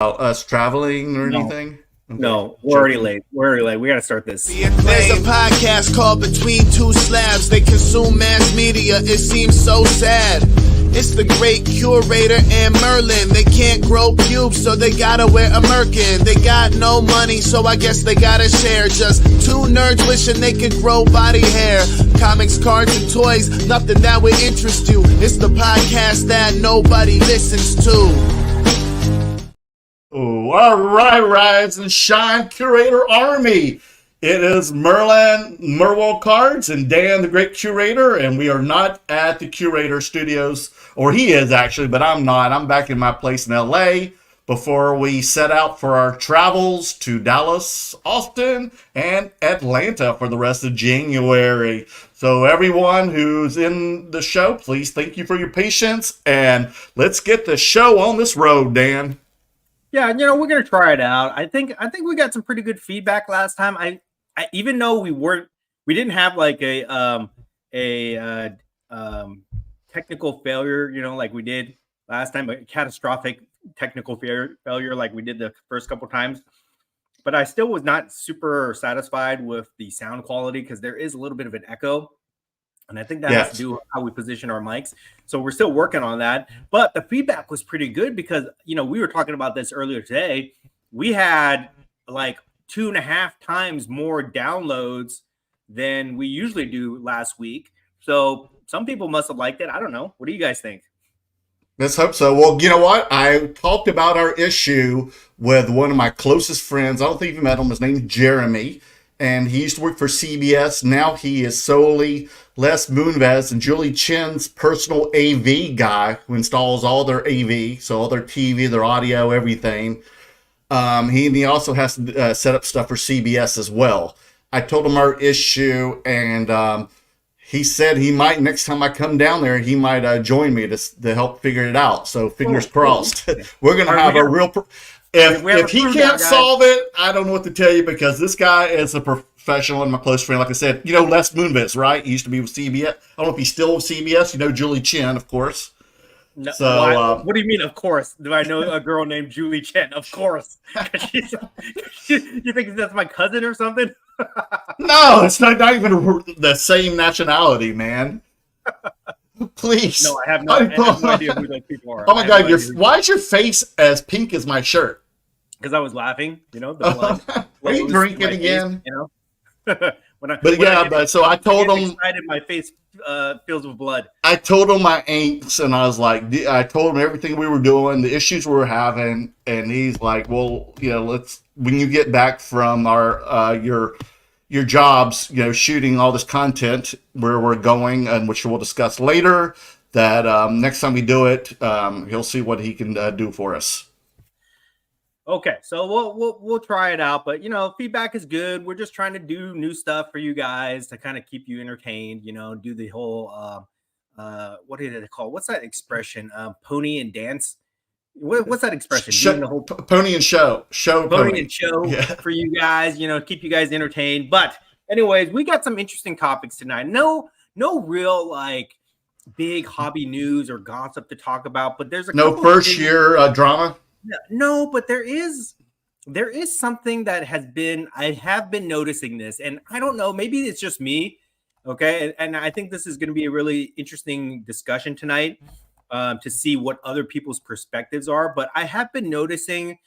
about us traveling or No. anything? Okay. No, we're already late. We got to start this. There's a podcast called Between Two Slabs. They consume mass media. It seems so sad. It's the great curator and Merlin. They can't grow pubes, so they gotta wear a merkin. They got no money, so I guess they gotta share. Just two nerds wishing they could grow body hair. Comics, cards, and toys, nothing that would interest you. It's the podcast that nobody listens to. Oh, all right, rise and shine, curator army. It is Merleworld Cards, and Dan, the great curator, and we are not at the curator studios, or he is actually, but I'm not. I'm back in my place in LA before we set out for our travels to Dallas, Austin, and Atlanta for the rest of January. So everyone who's in the show, please thank you for your patience, and let's get the show on this road, Dan. Yeah, we're gonna try it out. I think we got some pretty good feedback last time. I even though we didn't have like a technical failure, like we did last time, a catastrophic technical failure like we did the first couple times. But I still was not super satisfied with the sound quality because there is a little bit of an echo. And I think that has to do with how we position our mics. So we're still working on that. But the feedback was pretty good because, we were talking about this earlier today. We had like 2.5 times more downloads than we usually do last week. So some people must have liked it. I don't know. What do you guys think? Let's hope so. Well, you know what? I talked about our issue with one of my closest friends. I don't think you met him. His name's Jeremy. And he used to work for CBS. Now he is solely Les Moonves and Julie Chen's personal AV guy who installs all their AV, so all their TV, their audio, everything. He also has to set up stuff for CBS as well. I told him our issue, and he said he might, next time I come down there, he might join me to help figure it out. So fingers crossed. We're going to have a real... If he can't solve it, I don't know what to tell you because this guy is a professional and my close friend. Like I said, Les Moonves, right? He used to be with CBS. I don't know if he's still with CBS. Julie Chen, of course. No, so, what do you mean, of course? Do I know a girl named Julie Chen? Of course. You think that's my cousin or something? No, it's not even the same nationality, man. Please. No, I have no idea who those people are. Oh my God, why is your face as pink as my shirt? Because I was laughing, the blood. Are you drinking again? Face, so I told him. Excited, my face fills with blood. I told him my angst, and I was like, I told him everything we were doing, the issues we were having, and he's like, well, let's when you get back from our your jobs, shooting all this content where we're going, and which we'll discuss later. That next time we do it, he'll see what he can do for us. Okay, so we'll try it out, but feedback is good. We're just trying to do new stuff for you guys to kind of keep you entertained. Do the whole what did it call? What's that expression? Pony and dance. What's that expression? Pony and show pony and show for you guys. Keep you guys entertained. But anyways, we got some interesting topics tonight. No real like big hobby news or gossip to talk about, but there's no first year drama. No, but there is something that I have been noticing this, and I don't know, maybe it's just me. Okay, and I think this is going to be a really interesting discussion tonight. To see what other people's perspectives are. But I have been noticing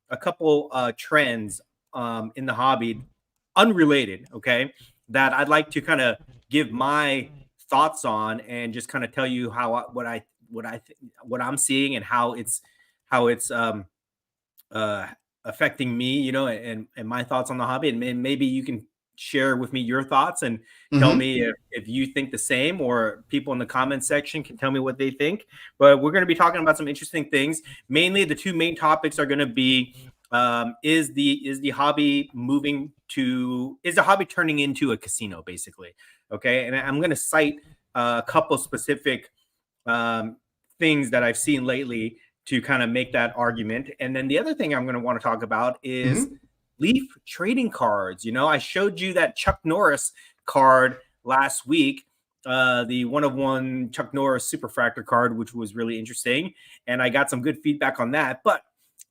a couple trends in the hobby, unrelated, okay, that I'd like to kind of give my thoughts on and just kind of tell you what I'm seeing and how it's affecting me, and my thoughts on the hobby. And maybe you can share with me your thoughts and tell me if you think the same, or people in the comment section can tell me what they think. But we're going to be talking about some interesting things. Mainly the two main topics are going to be is the hobby turning into a casino, basically? Okay, and I'm going to cite a couple specific things that I've seen lately to kind of make that argument. And then the other thing I'm going to want to talk about is Leaf trading cards. I showed you that Chuck Norris card last week, the 1-of-1 Chuck Norris Superfractor card, which was really interesting. And I got some good feedback on that. But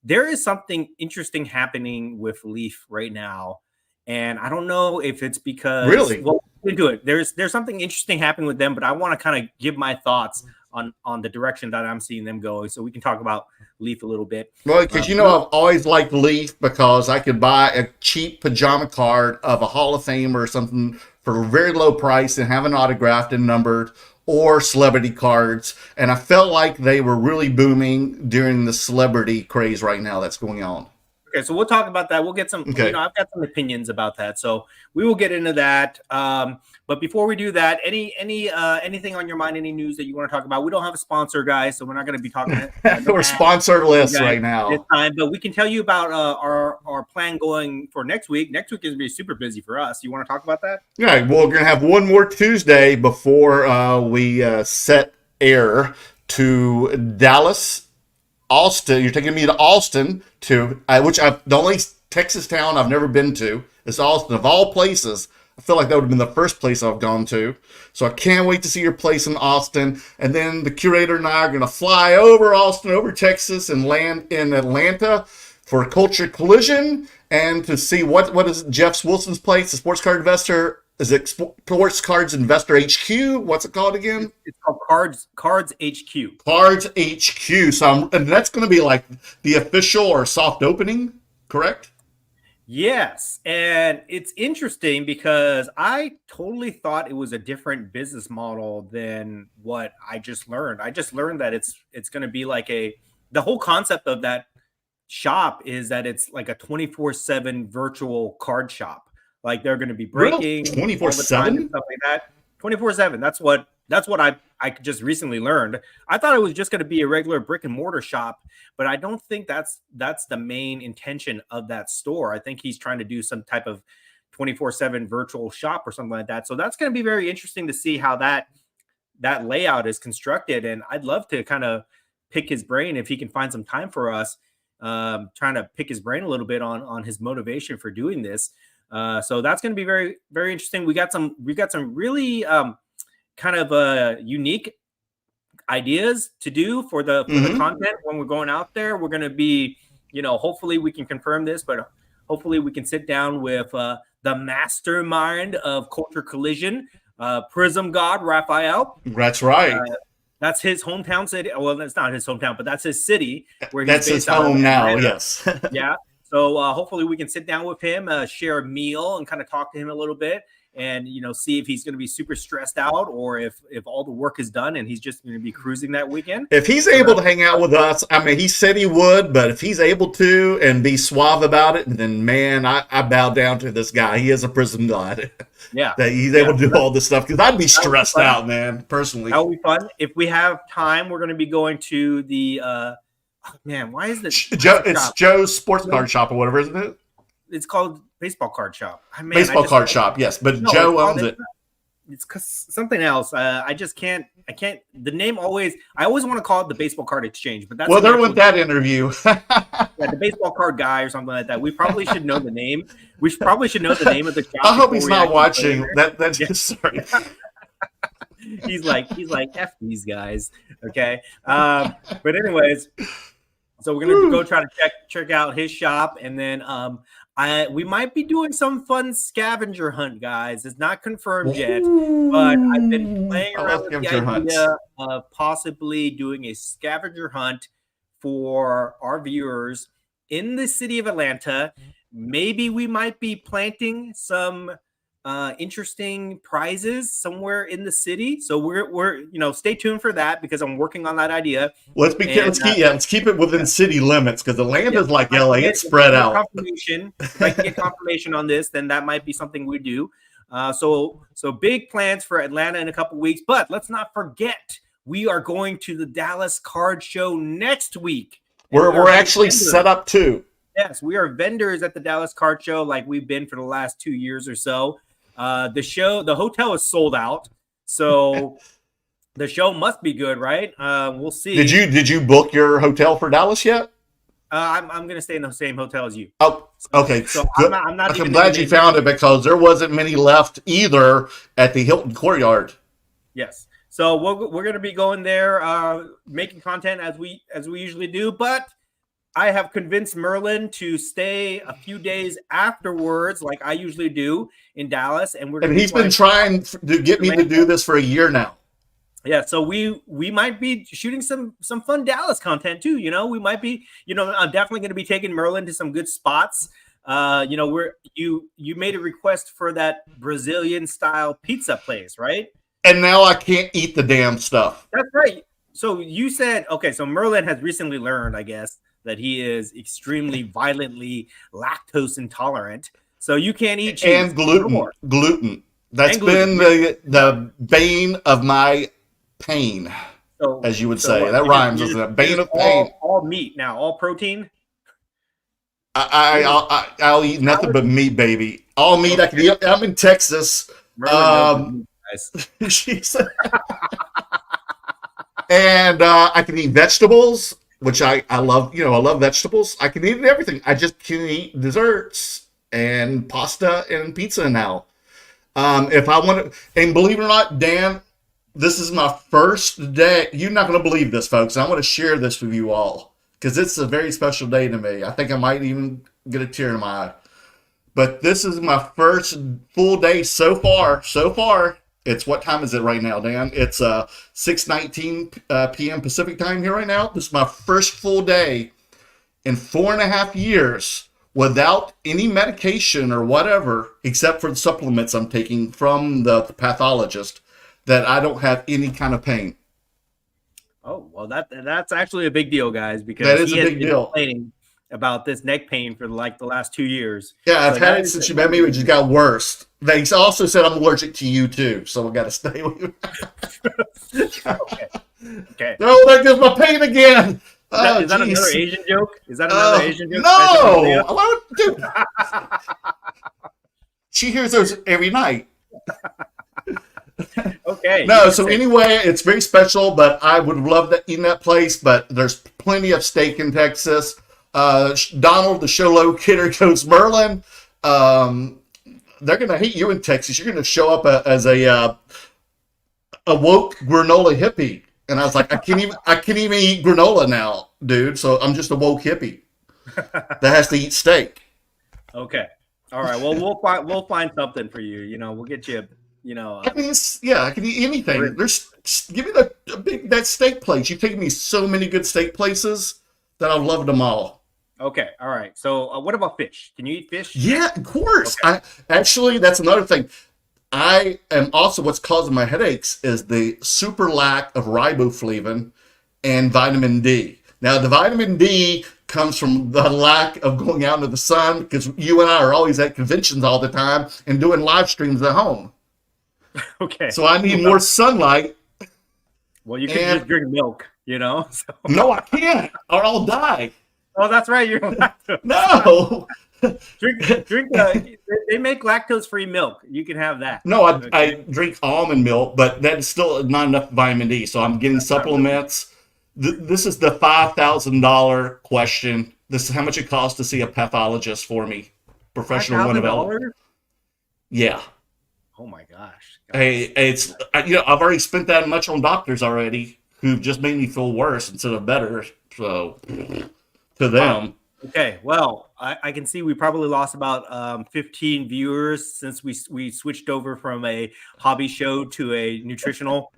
there is something interesting happening with Leaf right now. And I don't know if it's because Really? well, into it. There's something interesting happening with them, but I want to kind of give my thoughts on the direction that I'm seeing them going, so we can talk about Leaf a little bit. Well, because I've always liked Leaf because I could buy a cheap pajama card of a Hall of Famer or something for a very low price and have it autographed and numbered, or celebrity cards. And I felt like they were really booming during the celebrity craze right now that's going on. Okay, so we'll talk about that. We'll get some, Okay. I've got some opinions about that, so we will get into that. But before we do that, anything on your mind, any news that you want to talk about? We don't have a sponsor, guys, so we're not going to be talking. We're sponsorless right now. This time, but we can tell you about our plan going for next week. Next week is going to be super busy for us. You want to talk about that? Yeah, well, we're going to have one more Tuesday before we set air to Dallas. Austin, you're taking me to Austin, the only Texas town I've never been to is Austin. Of all places, I feel like that would have been the first place I've gone to. So I can't wait to see your place in Austin. And then the curator and I are going to fly over Austin, over Texas, and land in Atlanta for a Culture Collision and to see what is Jeff Wilson's place, the sports card investor. Is it Sports Cards Investor HQ? What's it called again? It's called Cards HQ. Cards HQ. So and that's going to be like the official or soft opening, correct? Yes, and it's interesting because I totally thought it was a different business model than what I just learned. I just learned that it's going to be like the whole concept of that shop is that it's like a 24/7 virtual card shop. Like they're going to be breaking 24/7 stuff like that. 24/7. That's what I just recently learned. I thought it was just going to be a regular brick and mortar shop, but I don't think that's the main intention of that store. I think he's trying to do some type of 24/7 virtual shop or something like that. So that's going to be very interesting to see how that layout is constructed. And I'd love to kind of pick his brain if he can find some time for us, trying to pick his brain a little bit on his motivation for doing this. So that's going to be very, very interesting. We got some really kind of unique ideas to do for the content when we're going out there. We're going to be, hopefully we can confirm this, but hopefully we can sit down with the mastermind of Culture Collision, Prism God Raphael. That's right. That's his hometown city. Well, that's not his hometown, but that's his city where that's his home now. Yes. Yeah. So hopefully we can sit down with him, share a meal, and kind of talk to him a little bit, and see if he's going to be super stressed out or if all the work is done and he's just going to be cruising that weekend. If he's able to hang out with us, I mean, he said he would, but if he's able to and be suave about it, then man, I bow down to this guy. He is a Prism God. Yeah, that he's able to do all this stuff because I'd be stressed out, man. Personally, that would be fun. If we have time, we're going to be going to the. Man, why is this? It's Joe's Sports Card Shop or whatever, isn't it? It's called Baseball Card Shop. Baseball Card Shop, yes, but no, Joe owns it. It's something else. I just can't. I can't. The name always. I always want to call it the Baseball Card Exchange, but that's there went that interview. The Baseball Card Guy or something like that. We probably should know the name. We probably should know the name of the shop. I hope he's not watching. That's sorry. He's like F these guys. Okay. But anyways, so we're gonna go try to check out his shop, and then we might be doing some fun scavenger hunt, guys. It's not confirmed yet, but I've been playing around with the idea of possibly doing a scavenger hunt for our viewers in the city of Atlanta. Maybe we might be planting some interesting prizes somewhere in the city. So we're stay tuned for that because I'm working on that idea. Let's keep it within city limits because Atlanta's like LA. It's spread out. If I can get confirmation on this, then that might be something we do. So big plans for Atlanta in a couple weeks. But let's not forget, we are going to the Dallas Card Show next week. We're actually set up too. Yes, we are vendors at the Dallas Card Show like we've been for the last 2 years or so. The hotel is sold out, so the show must be good, right? We'll see. Did you book your hotel for Dallas yet? I'm going to stay in the same hotel as you. Oh, okay. So I'm glad you found it because there wasn't many left either at the Hilton Courtyard. Yes. So we're going to be going there, making content as we usually do, but I have convinced Merlin to stay a few days afterwards, like I usually do in Dallas, and we're. And he's been trying to get me to do this for a year now. Yeah, so we might be shooting some fun Dallas content too. You know, we might be. You know, I'm definitely going to be taking Merlin to some good spots. You know, you made a request for that Brazilian style pizza place, right? And now I can't eat the damn stuff. That's right. So you said, okay, so Merlin has recently learned, I guess, that he is extremely violently lactose intolerant. So you can't eat cheese. And gluten. That's been the bane of my pain, as you would say. That rhymes, doesn't it? Bane of pain. All meat now, all protein. I'll eat nothing but meat, baby. All meat. I can eat. I'm in Texas. She said, and I can eat vegetables, which I love. You know, I love vegetables. I can eat everything. I just can't eat desserts and pasta and pizza now. If I want to, and believe it or not, Dan, this is my first day. You're not going to believe this, folks. I want to share this with you all because it's a very special day to me. I think I might even get a tear in my eye. But this is my first full day so far. So far, it's what time is it right now, Dan? It's 6:19 p.m. Pacific time here right now. This is my first full day in 4.5 years without any medication or whatever, except for the supplements I'm taking from the pathologist, that I don't have any kind of pain. Oh, well, that's actually a big deal, guys, because that is a big deal. Complaining about this neck pain for like the last 2 years. Yeah, I've had it since you met me. It just got worse. They also said I'm allergic to you too, so we got to stay with you. Okay. No, there goes my pain again. Is that another Asian joke? Is that another Asian joke? No, dude. She hears those every night. Okay. No, so anyway, it's very special, but I would love to eat in that place, but there's plenty of steak in Texas. Donald, the show locator, goes, Merlin, they're going to hate you in Texas. You're going to show up as a woke granola hippie. And I was like, I can't even eat granola now, dude. So I'm just a woke hippie that has to eat steak. Okay. All right. Well, we'll find something for you. You know, we'll get you. You know, I can eat anything. Give me that steak place. You've taken me so many good steak places that I've loved them all. Okay. All right. So what about fish? Can you eat fish? Yeah, of course. Okay. Actually, that's another thing. I am also, what's causing my headaches is the super lack of riboflavin and vitamin D. Now, the vitamin D comes from the lack of going out into the sun, because you and I are always at conventions all the time and doing live streams at home. Okay. So I need more sunlight. Well, you can just drink milk, you know? So. No, I can't, or I'll die. Oh, that's right. You're lactose. No. drink. They make lactose-free milk. You can have that. No, I drink almond milk, but that's still not enough vitamin D. So I'm getting supplements. This is the $5,000 question. This is how much it costs to see a pathologist for me, professional one developer. Yeah. Oh my gosh. Hey, it's I've already spent that much on doctors already, who've just made me feel worse instead of better. So to them. Okay, well, I can see we probably lost about 15 viewers since we switched over from a hobby show to a nutritional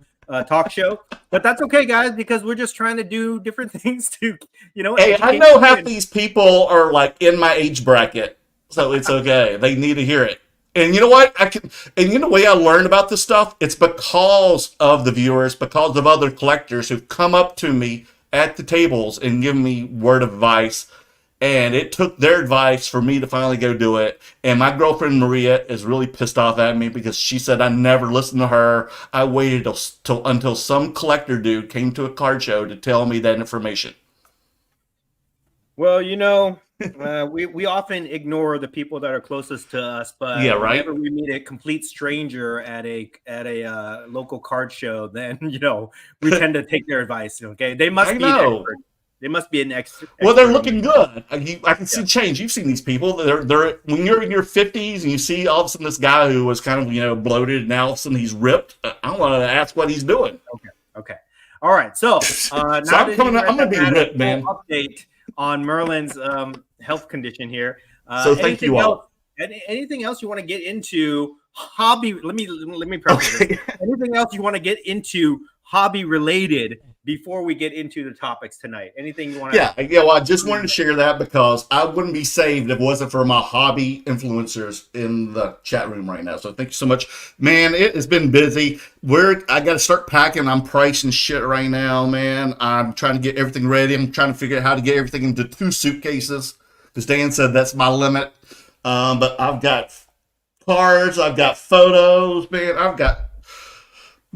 talk show. But that's okay, guys, because we're just trying to do different things to, Hey, I know half these people are like in my age bracket, so it's okay. They need to hear it. And you know what? The way I learned about this stuff, it's because of the viewers, because of other collectors who've come up to me at the tables and given me word of advice. And it took their advice for me to finally go do it. And my girlfriend, Maria, is really pissed off at me because she said I never listened to her. I waited until some collector dude came to a card show to tell me that information. Well, we often ignore the people that are closest to us, but yeah, right? Whenever we meet a complete stranger at a local card show, then we tend to take their advice. Okay, they must be an expert. They must be an expert. Well, they're looking good. I can see change. You've seen these people. They're when you're in your 50s and you see all of a sudden this guy who was kind of bloated, and now all of a sudden he's ripped. I want to ask what he's doing. Okay. All right. So I'm going to be ripped, man. Update on Merlin's health condition here. So thank you all. Anything else you want to get into hobby? Let me preface this. Anything else you want to get into hobby related before we get into the topics tonight? Anything you want to? Yeah. Well, I just wanted to share that because I wouldn't be saved if it wasn't for my hobby influencers in the chat room right now. So thank you so much, man. It has been busy. I got to start packing. I'm pricing shit right now, man. I'm trying to get everything ready. I'm trying to figure out how to get everything into 2 suitcases because Dan said that's my limit. But I've got cards. I've got photos, man.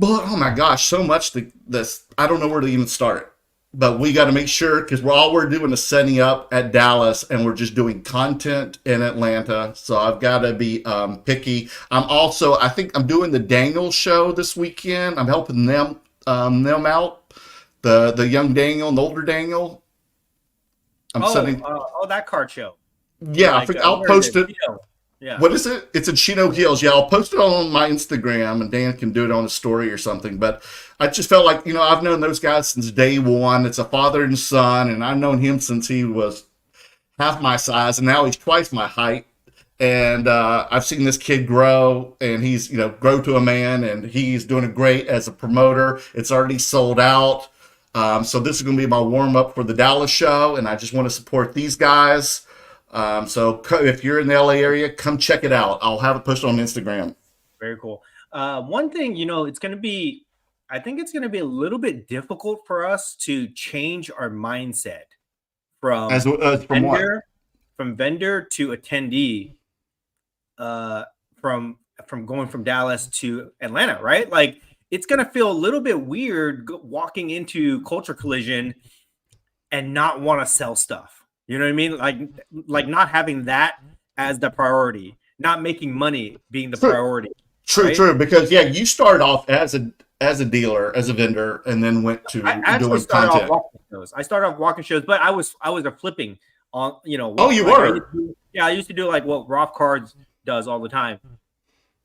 Oh my gosh, so much this. I don't know where to even start. But we got to make sure, because we're doing is setting up at Dallas, and we're just doing content in Atlanta. So I've got to be picky. I think I'm doing the Daniel show this weekend. I'm helping them out. The young Daniel and the older Daniel. That card show. Yeah, I think I'll post it. Yeah. What is it? It's in Chino Hills. Yeah, I'll post it on my Instagram, and Dan can do it on a story or something. But I just felt like, I've known those guys since day one. It's a father and son, and I've known him since he was half my size, and now he's twice my height. And I've seen this kid grow, and he's, grow to a man, and he's doing great as a promoter. It's already sold out. So this is going to be my warm-up for the Dallas show, and I just want to support these guys. So if you're in the LA area, come check it out. I'll have it posted on Instagram. Very cool. One thing, I think it's going to be a little bit difficult for us to change our mindset from vendor to attendee, from going from Dallas to Atlanta, right? Like, it's going to feel a little bit weird walking into Culture Collision and not want to sell stuff. You know what I mean? Like not having that as the priority, not making money being the priority. True. Because you started off as a dealer, as a vendor, and then went to doing content. I started off walking shows, but I was a flipping on. Oh, you were? I used to do like what Roth Cards does all the time.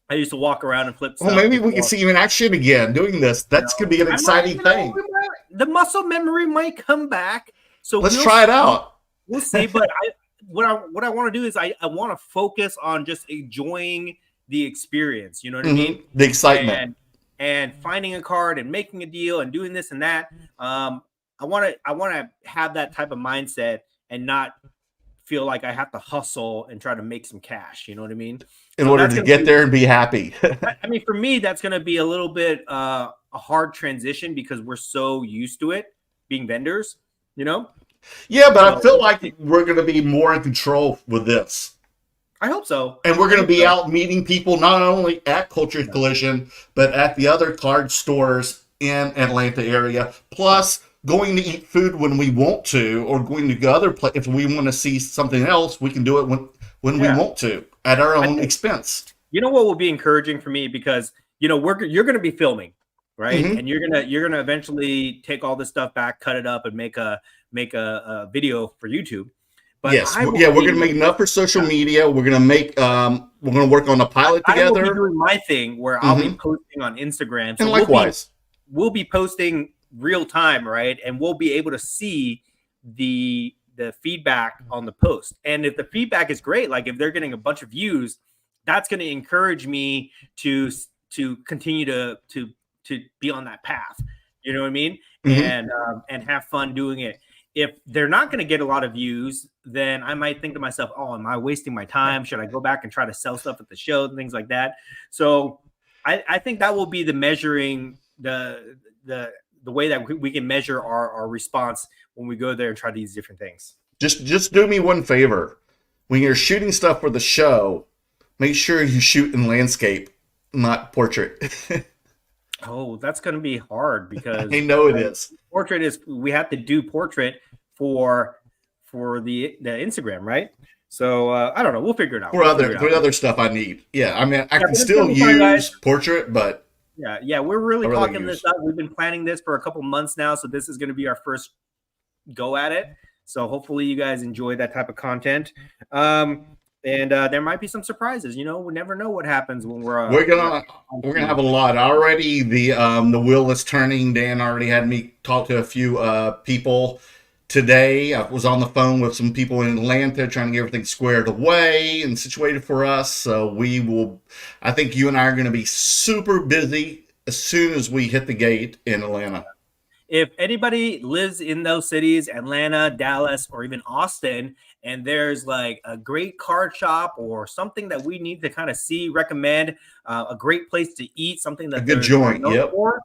I used to walk around and flip stuff. Well, maybe we can see you in action again doing this. That's going to be an exciting thing. The muscle memory might come back. So let's try it out. We'll see, but what I want to do is I want to focus on just enjoying the experience. You know what I mean? The excitement and finding a card and making a deal and doing this and that. I want to have that type of mindset and not feel like I have to hustle and try to make some cash. You know what I mean? In order to get there and be happy. I mean, for me, that's going to be a little bit a hard transition because we're so used to it being vendors. Yeah, but I feel like we're going to be more in control with this. I hope so. And we're going to be out meeting people not only at Culture Collision, but at the other card stores in Atlanta area. Plus, going to eat food when we want to, or going to go other places. If we want to see something else, we can do it when we want to at our own expense. You know what will be encouraging for me, because you're going to be filming, right? And you're gonna eventually take all this stuff back, cut it up, and make a video for YouTube. But yes, we're going to make enough for social media. We're going to make we're going to work on a pilot together. I will be doing my thing where I'll be posting on Instagram. So and likewise, we'll be posting real time, right? And we'll be able to see the feedback on the post. And if the feedback is great, like if they're getting a bunch of views, that's going to encourage me to continue to be on that path. You know what I mean? And have fun doing it. If they're not going to get a lot of views, then I might think to myself, oh, am I wasting my time? Should I go back and try to sell stuff at the show and things like that? So I think that will be the measuring, the way that we can measure our response when we go there and try these different things. Just do me one favor. When you're shooting stuff for the show, make sure you shoot in landscape, not portrait. Oh, that's going to be hard because I know it is. Portrait is, we have to do portrait for the Instagram, right? So I don't know. We'll figure it out. For other stuff I need. Yeah, I mean, I can still use portrait, but yeah, we're really talking this up. We've been planning this for a couple months now, so this is going to be our first go at it. So hopefully you guys enjoy that type of content. And there might be some surprises. We never know what happens when we're gonna have a lot already. The wheel is turning. Dan already had me talk to a few people today. I was on the phone with some people in Atlanta trying to get everything squared away and situated for us. So I think you and I are going to be super busy as soon as we hit the gate in Atlanta. If anybody lives in those cities, Atlanta, Dallas, or even Austin, and there's like a great card shop or something that we need to kind of recommend, a great place to eat, something that a good joint, for,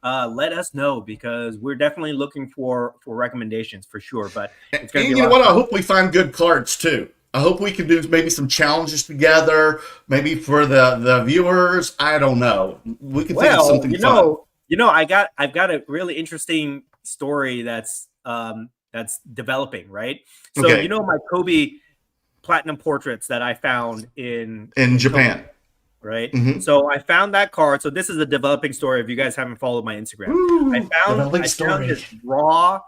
let us know, because we're definitely looking for recommendations for sure. But it's going to be you know what? I hope we find good cards too. I hope we can do maybe some challenges together, maybe for the viewers. I don't know. We can think of something fun. I've got a really interesting story that's developing, right? So okay. My Kobe platinum portraits that I found in Japan. Kobe, right? Mm-hmm. So I found that card. So this is a developing story. If you guys haven't followed my Instagram, Ooh, I found this raw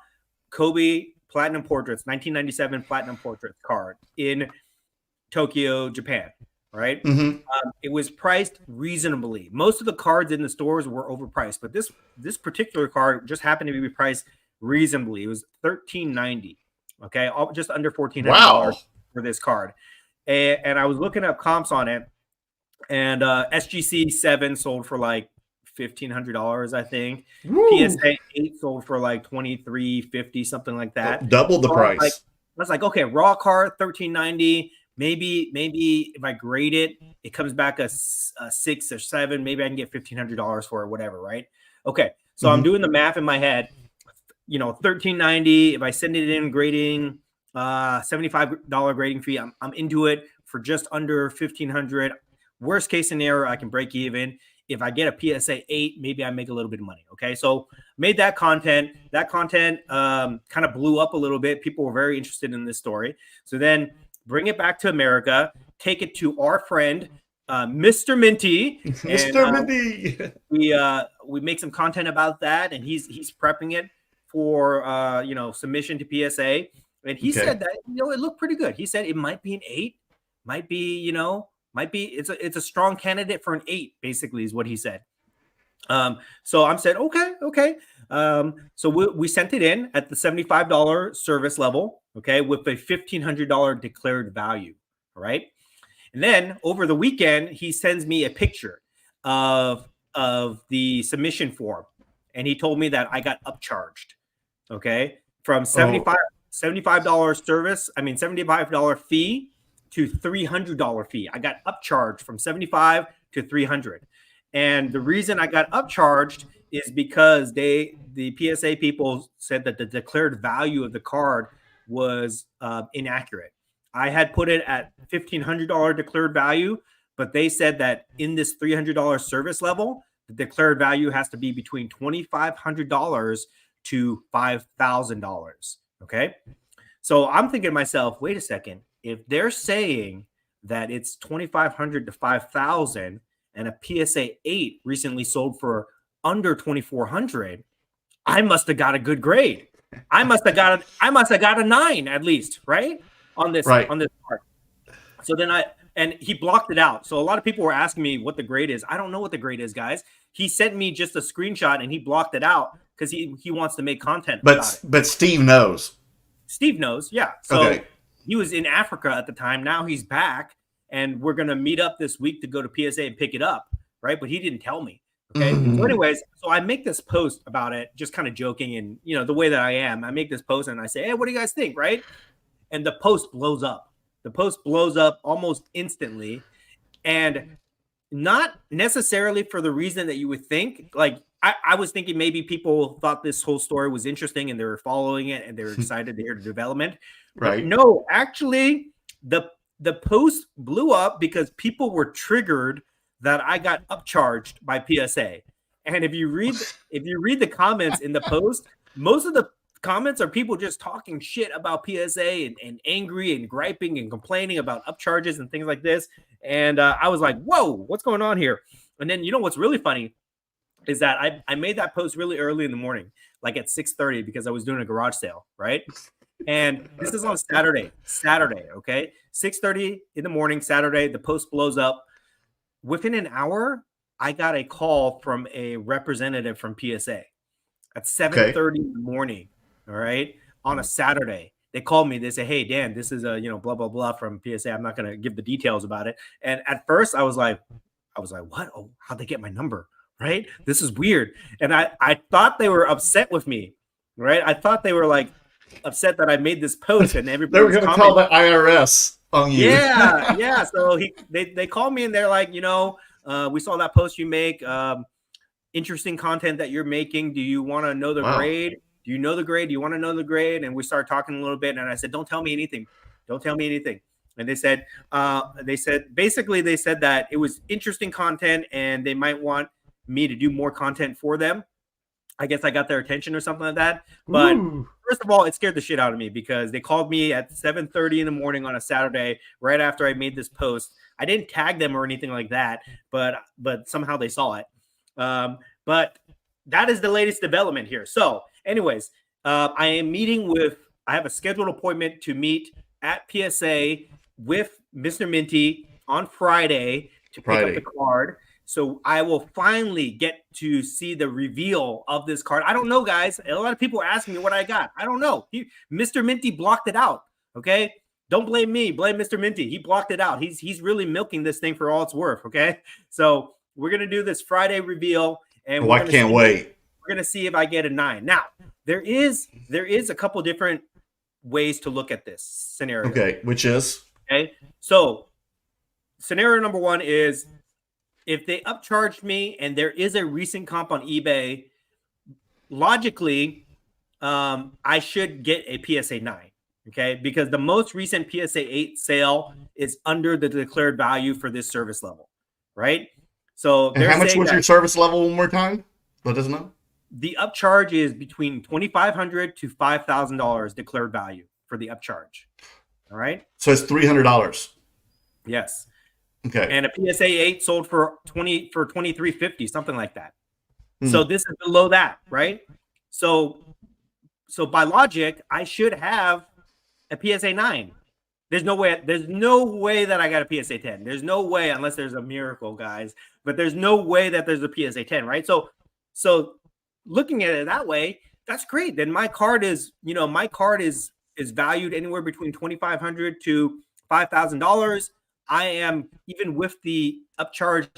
Kobe platinum portraits, 1997 platinum portraits card in Tokyo, Japan. Right. Mm-hmm. It was priced reasonably. Most of the cards in the stores were overpriced, but this particular card just happened to be priced reasonably. It was $13.90. Okay, just under $1,400 for this card. And I was looking up comps on it, and SGC 7 sold for like $1,500, I think. Woo. PSA 8 sold for like $23.50, something like that. Double the price. I was like, okay, raw card $13.90. Maybe if I grade it, it comes back a 6 or 7. Maybe I can get $1,500 for it, whatever, right? Okay, so I'm doing the math in my head. $13.90. If I send it in grading, $75 grading fee, I'm into it for just under $1,500. Worst case scenario, I can break even. If I get a PSA 8, maybe I make a little bit of money. Okay, so made that content. That content kind of blew up a little bit. People were very interested in this story. So then bring it back to America, take it to our friend, Mr. Minty. Mr. Minty. We make some content about that, and he's prepping it for submission to PSA. And he said that it looked pretty good. He said it might be an 8, might be it's a strong candidate for an 8, basically, is what he said. So I said, okay. So we sent it in at the $75 service level, okay, with a $1,500 declared value. All right. And then over the weekend, he sends me a picture of the submission form. And he told me that I got upcharged. Okay. From $75 service, $75 fee to $300 fee. I got upcharged from $75 to $300. And the reason I got upcharged is because the PSA people said that the declared value of the card was inaccurate. I had put it at $1,500 declared value, but they said that in this $300 service level, the declared value has to be between $2,500 to $5,000. Okay. So I'm thinking to myself, wait a second. If they're saying that it's $2,500 to $5,000 and a PSA 8 recently sold for under $2,400, I must have got a good grade. I must have got a 9 at least, right? On this part. So then and he blocked it out. So a lot of people were asking me what the grade is. I don't know what the grade is, guys. He sent me just a screenshot and he blocked it out because he wants to make content about it. But Steve knows. Steve knows, yeah. So he was in Africa at the time. Now he's back, and we're going to meet up this week to go to PSA and pick it up, right? But he didn't tell me. Okay. Mm-hmm. So anyways, so I make this post about it, just kind of joking, and the way that I am, I make this post and I say, hey, what do you guys think? Right. And the post blows up. The post blows up almost instantly, and not necessarily for the reason that you would think. Like I was thinking maybe people thought this whole story was interesting and they were following it and they were excited to hear the development. Right. But no, actually the post blew up because people were triggered that I got upcharged by PSA. And if you read the comments in the post, most of the comments are people just talking shit about PSA and angry and griping and complaining about upcharges and things like this. And I was like, whoa, what's going on here? And then what's really funny is that I made that post really early in the morning, like at 6:30, because I was doing a garage sale, right? And this is on Saturday, okay? 6:30 in the morning, Saturday, the post blows up. Within an hour, I got a call from a representative from PSA at 7:30 in the morning, all right? on a Saturday. They called me. They say, "Hey, Dan, this is a blah blah blah from PSA. I'm not going to give the details about it." And at first, I was like, "What? Oh, how'd they get my number? Right? This is weird." And I thought they were upset with me, right? I thought they were like upset that I made this post and everybody. They were going to call the IRS on you. Yeah. So they called me and they're like, we saw that post you make. Interesting content that you're making. Do you want to know the grade? Do you know the grade? Do you want to know the grade? And we started talking a little bit. And I said, don't tell me anything. Don't tell me anything. And they said that it was interesting content and they might want me to do more content for them. I guess I got their attention or something like that. But first of all, it scared the shit out of me because they called me at 7:30 in the morning on a Saturday, right after I made this post. I didn't tag them or anything like that, but somehow they saw it. But that is the latest development here. So anyways, I have a scheduled appointment to meet at PSA with Mr. Minty on Friday to pick up the card. So I will finally get to see the reveal of this card. I don't know, guys. A lot of people are asking me what I got. I don't know. Mr. Minty blocked it out. Okay. Don't blame me. Blame Mr. Minty. He blocked it out. He's really milking this thing for all it's worth. Okay. So we're going to do this Friday reveal. And I can't wait. We're going to see if I get a 9. Now, there is a couple different ways to look at this scenario. Okay. Which is? Okay. So scenario number 1 is if they upcharged me and there is a recent comp on eBay, logically, I should get a PSA 9. Okay. Because the most recent PSA 8 sale is under the declared value for this service level. Right. So and how much was your service level one more time? Let us know. The upcharge is between $2,500 to $5,000 declared value for the upcharge. All right. So it's $300. Yes. Okay. And a PSA 8 sold for $2,350, something like that. So this is below that, right? So by logic, I should have a PSA 9. There's no way that I got a PSA 10. There's no way, unless there's a miracle, guys. But there's no way that there's a PSA 10, right? So looking at it that way, that's great. Then my card is valued anywhere between $2,500 to $5,000. I am, even with the upcharge,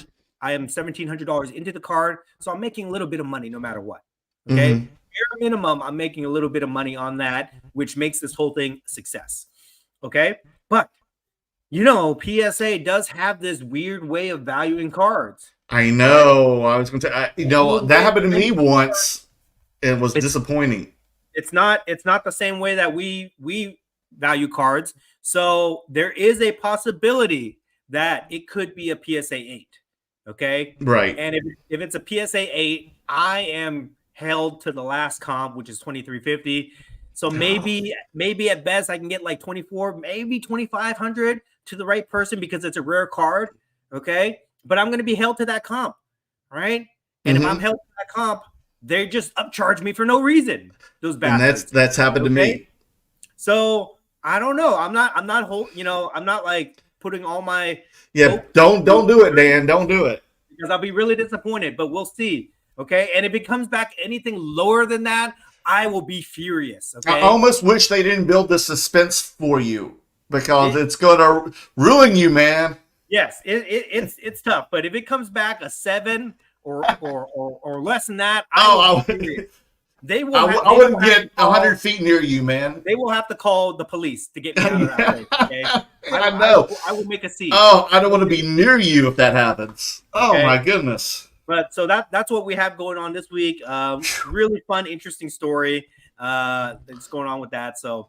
I am $1,700 into the card. So I'm making a little bit of money no matter what. Okay. Bare minimum, I'm making a little bit of money on that, which makes this whole thing a success. Okay. But, PSA does have this weird way of valuing cards. I know. I was going to say, that happened to me once. It was disappointing. It's not the same way that we value cards. So there is a possibility that it could be a PSA 8. Okay. Right. And if it's a PSA 8, I am held to the last comp, which is $2,350. So maybe at best I can get like 24, maybe 2,500 to the right person because it's a rare card. Okay. But I'm going to be held to that comp. Right. And if I'm held to that comp, they just upcharge me for no reason. Those bastards. And that's happened to me. So I don't know. I'm not like putting all my don't do it, Dan. Don't do it. Because I'll be really disappointed, but we'll see. Okay. And if it comes back anything lower than that, I will be furious. Okay. I almost wish they didn't build the suspense for you because it's going to ruin you, man. Yes, it's tough. But if it comes back a 7 or less than that, I will be furious. I wouldn't get 100 feet near you, man. They will have to call the police to get me out of that place. Okay? I know. I will make a scene. Oh, I don't want to be near you if that happens. Okay? Oh my goodness. But so that's what we have going on this week. Really fun, interesting story that's going on with that. So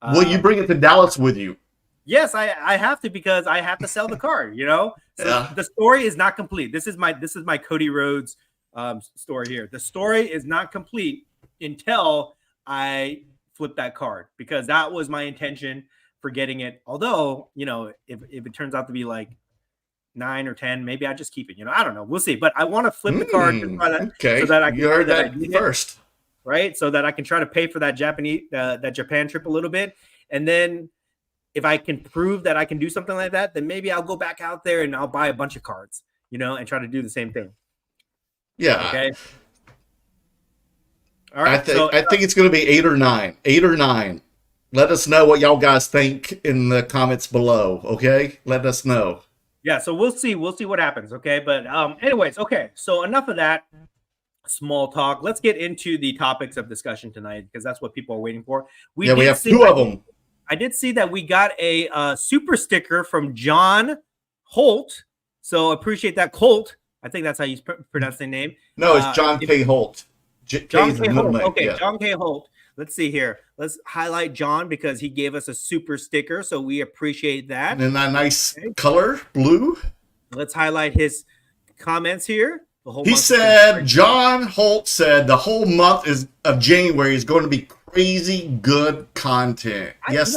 will you bring it to Dallas with you? Yes, I have to because I have to sell the card. So the story is not complete. This is my Cody Rhodes story here. The story is not complete until I flip that card because that was my intention for getting it. Although if it turns out to be like 9 or 10, maybe I just keep it. I don't know. We'll see. But I want to flip the card so that I can. You heard that first, right? So that I can try to pay for that Japan trip a little bit, and then if I can prove that I can do something like that, then maybe I'll go back out there and I'll buy a bunch of cards, and try to do the same thing. Yeah. Okay. All right. I think it's going to be 8 or 9. 8 or 9. Let us know what y'all guys think in the comments below. Okay, let us know. Yeah, so we'll see. We'll see what happens. Okay, but anyways, okay. So enough of that small talk. Let's get into the topics of discussion tonight because that's what people are waiting for. We have 2 of them. I did see that we got a super sticker from John Holt. So appreciate that, Colt. I think that's how you pronounce the name. No, it's John K. Holt. John K. Holt. Okay, yeah. John K. Holt. Let's see here. Let's highlight John because he gave us a super sticker. So we appreciate that. And that nice color, blue. Let's highlight his comments here. He said, John Holt said the whole month of January is going to be crazy good content. Yes.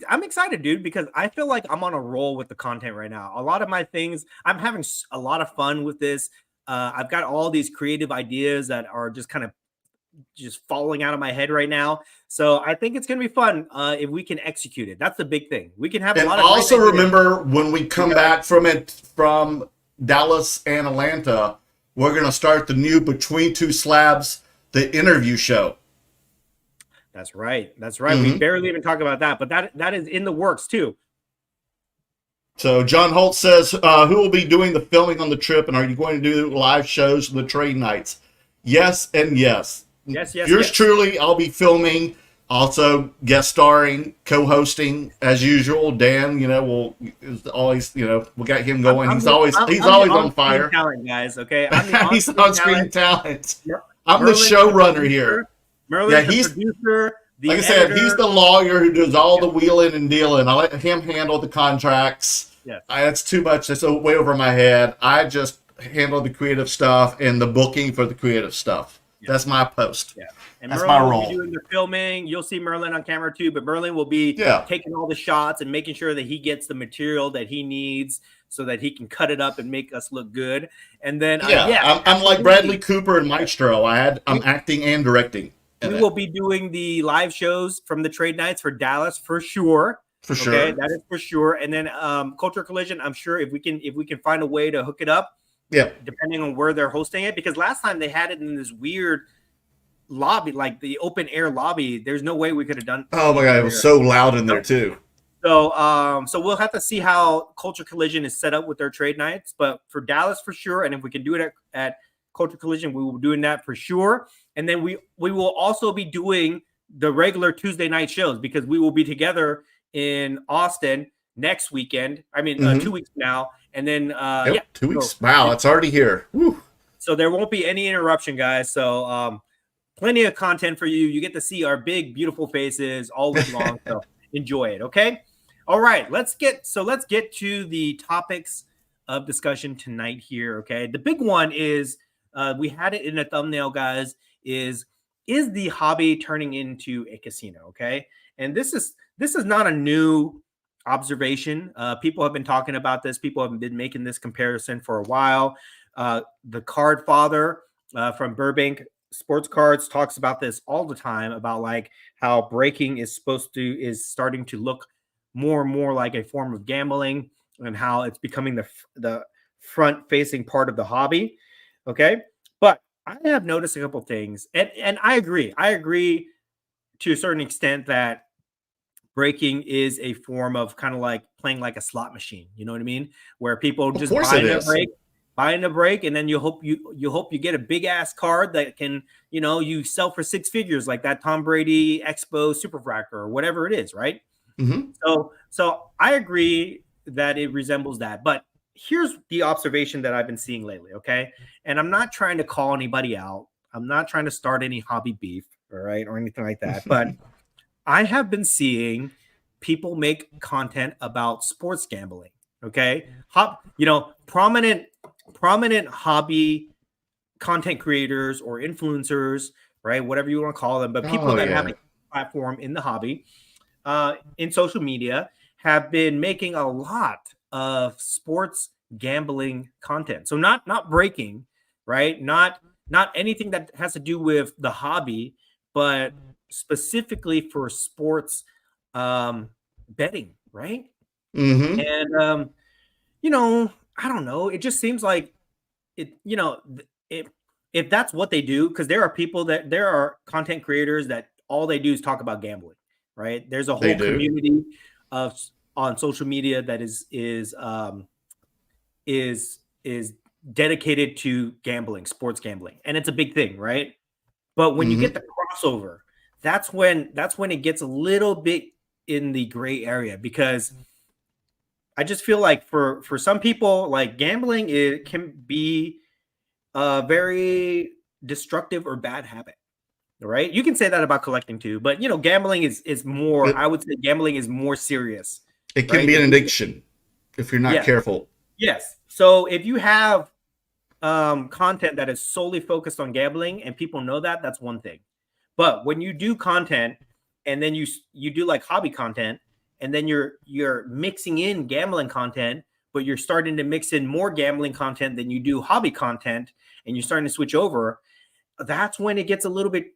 I'm excited, dude, because I feel like I'm on a roll with the content right now. A lot of my things, I'm having a lot of fun with this. I've got all these creative ideas that are just kind of just falling out of my head right now. So I think it's going to be fun if we can execute it. That's the big thing. We can have a lot of. Also remember when we come back from Dallas and Atlanta, we're going to start the new Between Two Slabs, the interview show. That's right. That's right. We barely even talk about that, but that is in the works too. So John Holt says, who will be doing the filming on the trip, and are you going to do live shows for the trade nights? Yes and yes. Yes. Yours truly, I'll be filming, also guest starring, co-hosting as usual. Dan, is always, we got him going. He's always on fire. Talent, guys. Okay, he's on-screen talent. Yep. I'm Merlin, the showrunner here. Merlin, he's the producer. Like I said, he's the lawyer who does all the wheeling and dealing. I let him handle the contracts. Yes. That's too much. That's way over my head. I just handle the creative stuff and the booking for the creative stuff. Yeah. That's my post. Yeah. And that's Merlin my role. will be doing the filming. You'll see Merlin on camera too, but Merlin will be taking all the shots and making sure that he gets the material that he needs so that he can cut it up and make us look good. And then I'm like Bradley Cooper and Maestro. I'm acting and directing. We will be doing the live shows from the trade nights for Dallas for sure. For sure. Okay, that is for sure. And then Culture Collision, I'm sure if we can find a way to hook it up, depending on where they're hosting it, because last time they had it in this weird lobby, like the open air lobby. There's no way we could have done. Oh my god, it was so loud in there too. So we'll have to see how Culture Collision is set up with their trade nights, but for Dallas for sure, and if we can do it at Culture Collision, we will be doing that for sure. And then we will also be doing the regular Tuesday night shows because we will be together in Austin next weekend. I mean, 2 weeks now. And then, 2 weeks. Wow, it's already here. Woo. So there won't be any interruption, guys. So plenty of content for you. You get to see our big, beautiful faces all week long. So enjoy it. Okay. All right. Let's get to the topics of discussion tonight here. Okay. The big one is, we had it in a thumbnail, guys, is the hobby turning into a casino? Okay. And this is not a new observation. People have been talking about this. People have been making this comparison for a while. The Card Father from Burbank Sports Cards talks about this all the time about like how breaking is starting to look more and more like a form of gambling and how it's becoming the front facing part of the hobby. Okay. But I have noticed a couple of things and I agree to a certain extent that breaking is a form of kind of like playing like a slot machine. You know what I mean? Where people just buying a break, and then you hope you get a big ass card that can, you sell for 6 figures like that Tom Brady Expo Superfractor or whatever it is, right? Mm-hmm. So I agree that it resembles that. But here's the observation that I've been seeing lately, okay? And I'm not trying to call anybody out. I'm not trying to start any hobby beef, all right, or anything like that. But I have been seeing people make content about sports gambling, okay? Prominent hobby content creators or influencers, right? Whatever you want to call them, but people that have a platform in the hobby, in social media, have been making a lot of sports gambling content. So not breaking, right? Not anything that has to do with the hobby, but specifically for sports betting, right? Mm-hmm. And I don't know. It just seems like it if that's what they do, because there are content creators that all they do is talk about gambling, right? There's a whole community of on social media that is dedicated to gambling, sports gambling, and it's a big thing, right? But when you get the crossover, that's when it gets a little bit in the gray area, because I just feel like for some people, like gambling, it can be a very destructive or bad habit, right? You can say that about collecting too, but gambling is more. I would say gambling is more serious. It can be an addiction if you're not careful. Yes. So if you have content that is solely focused on gambling and people know that, that's one thing. But when you do content and then you do like hobby content, and then you're mixing in gambling content, but you're starting to mix in more gambling content than you do hobby content, and you're starting to switch over, that's when it gets a little bit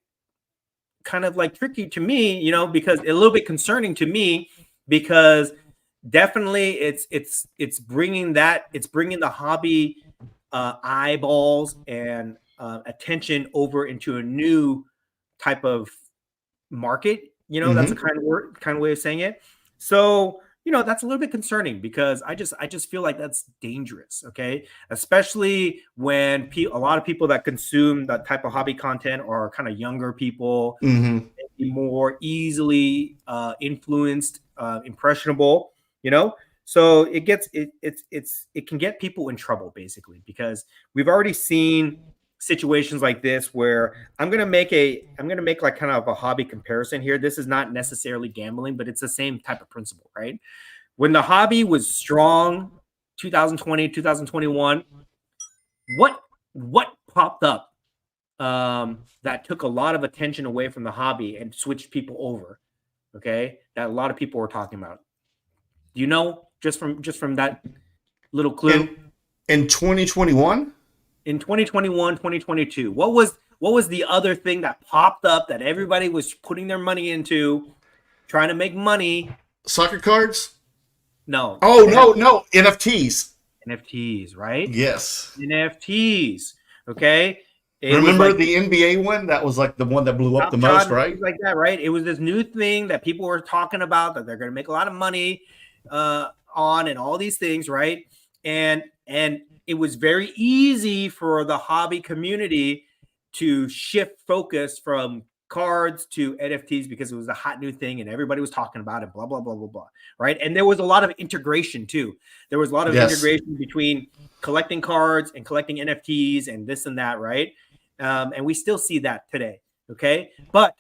kind of like tricky to me, because a little bit concerning to me, because definitely it's bringing the hobby eyeballs and attention over into a new type of market. That's a kind of way of saying it. So that's a little bit concerning, because I just feel like that's dangerous. Okay, especially when a lot of people that consume that type of hobby content are kind of younger people, more easily influenced, impressionable. So it can get people in trouble, basically, because we've already seen situations like this where I'm gonna make like kind of a hobby comparison here. This is not necessarily gambling, but it's the same type of principle, right? When the hobby was strong, 2020, 2021, what popped up that took a lot of attention away from the hobby and switched people over? Okay, that a lot of people were talking about. Do you know, just from that little clue? In 2021? In 2021, 2022, what was the other thing that popped up that everybody was putting their money into, trying to make money? Soccer cards? No. Oh, no. NFTs. NFTs, right? Yes. NFTs. Okay. Remember the NBA one? That was like the one that blew up the most, right? Like that, right? It was this new thing that people were talking about, that they're going to make a lot of money on, and all these things, right? And it was very easy for the hobby community to shift focus from cards to NFTs, because it was a hot new thing and everybody was talking about it, blah, blah, blah, blah, blah, right? And there was a lot of integration too. There was a lot of integration between collecting cards and collecting NFTs and this and that, right? And we still see that today, okay? But,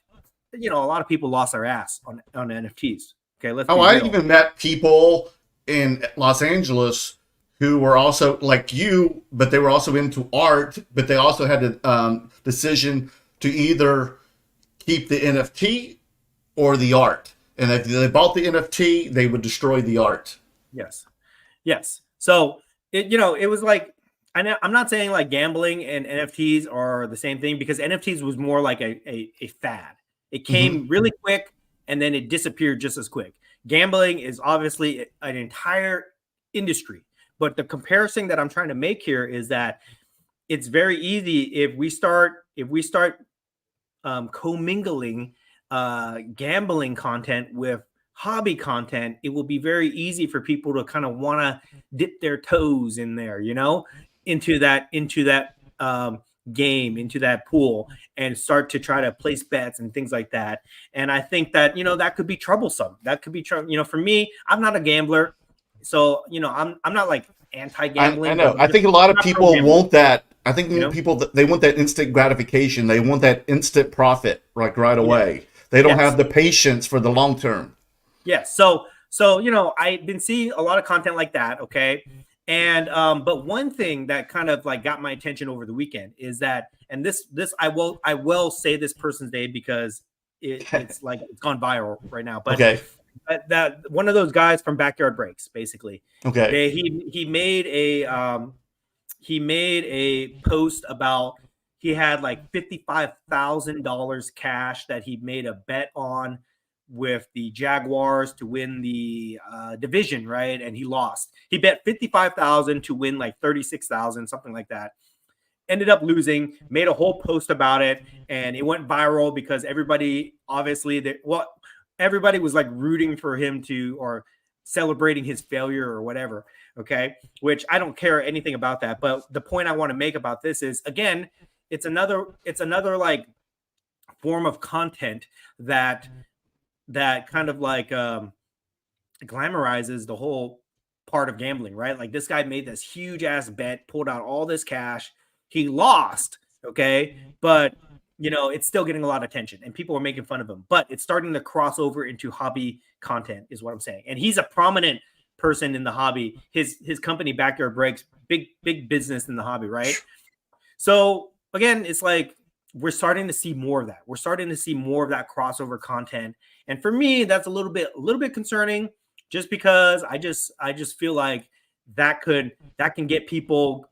a lot of people lost their ass on NFTs, okay? Let's be real. I even met people in Los Angeles who were also like you, but they were also into art, but they also had the decision to either keep the NFT or the art. And if they bought the NFT, they would destroy the art. Yes. So, it was like, I'm not saying like gambling and NFTs are the same thing, because NFTs was more like a fad. It came really quick and then it disappeared just as quick. Gambling is obviously an entire industry. But the comparison that I'm trying to make here is that it's very easy if we start commingling gambling content with hobby content. It will be very easy for people to kind of want to dip their toes in there, into that game, into that pool, and start to try to place bets and things like that. And I think that that could be troublesome. That could be for me. I'm not a gambler. So, I'm not like anti-gambling. I know. I think a lot of people want that. I think people, they want that instant gratification. They want that instant profit, like right away. They don't have the patience for the long term. Yes. So, I've been seeing a lot of content like that. Okay. And, but one thing that kind of like got my attention over the weekend is that, and this, I will say this person's name because it's like, it's gone viral right now, but that one of those guys from Backyard Breaks, basically. Okay. He made a post about, he had like $55,000 cash that he made a bet on with the Jaguars to win the division, right? And he lost. He bet $55,000 to win like $36,000, something like that. ended up losing, made a whole post about it, and it went viral because everybody everybody was like rooting for him or celebrating his failure or whatever. Okay, which I don't care anything about that. But the point I want to make about this is, again, it's another like form of content that kind of like glamorizes the whole part of gambling, right? Like, this guy made this huge ass bet, pulled out all this cash, he lost, okay, but it's still getting a lot of attention and people are making fun of him, but it's starting to cross over into hobby content is what I'm saying. And he's a prominent person in the hobby. His company, Backyard Breaks, big business in the hobby, right? So again, it's like we're starting to see more of that. We're starting to see more of that crossover content, and for me, that's a little bit concerning, just because I just feel like that can get people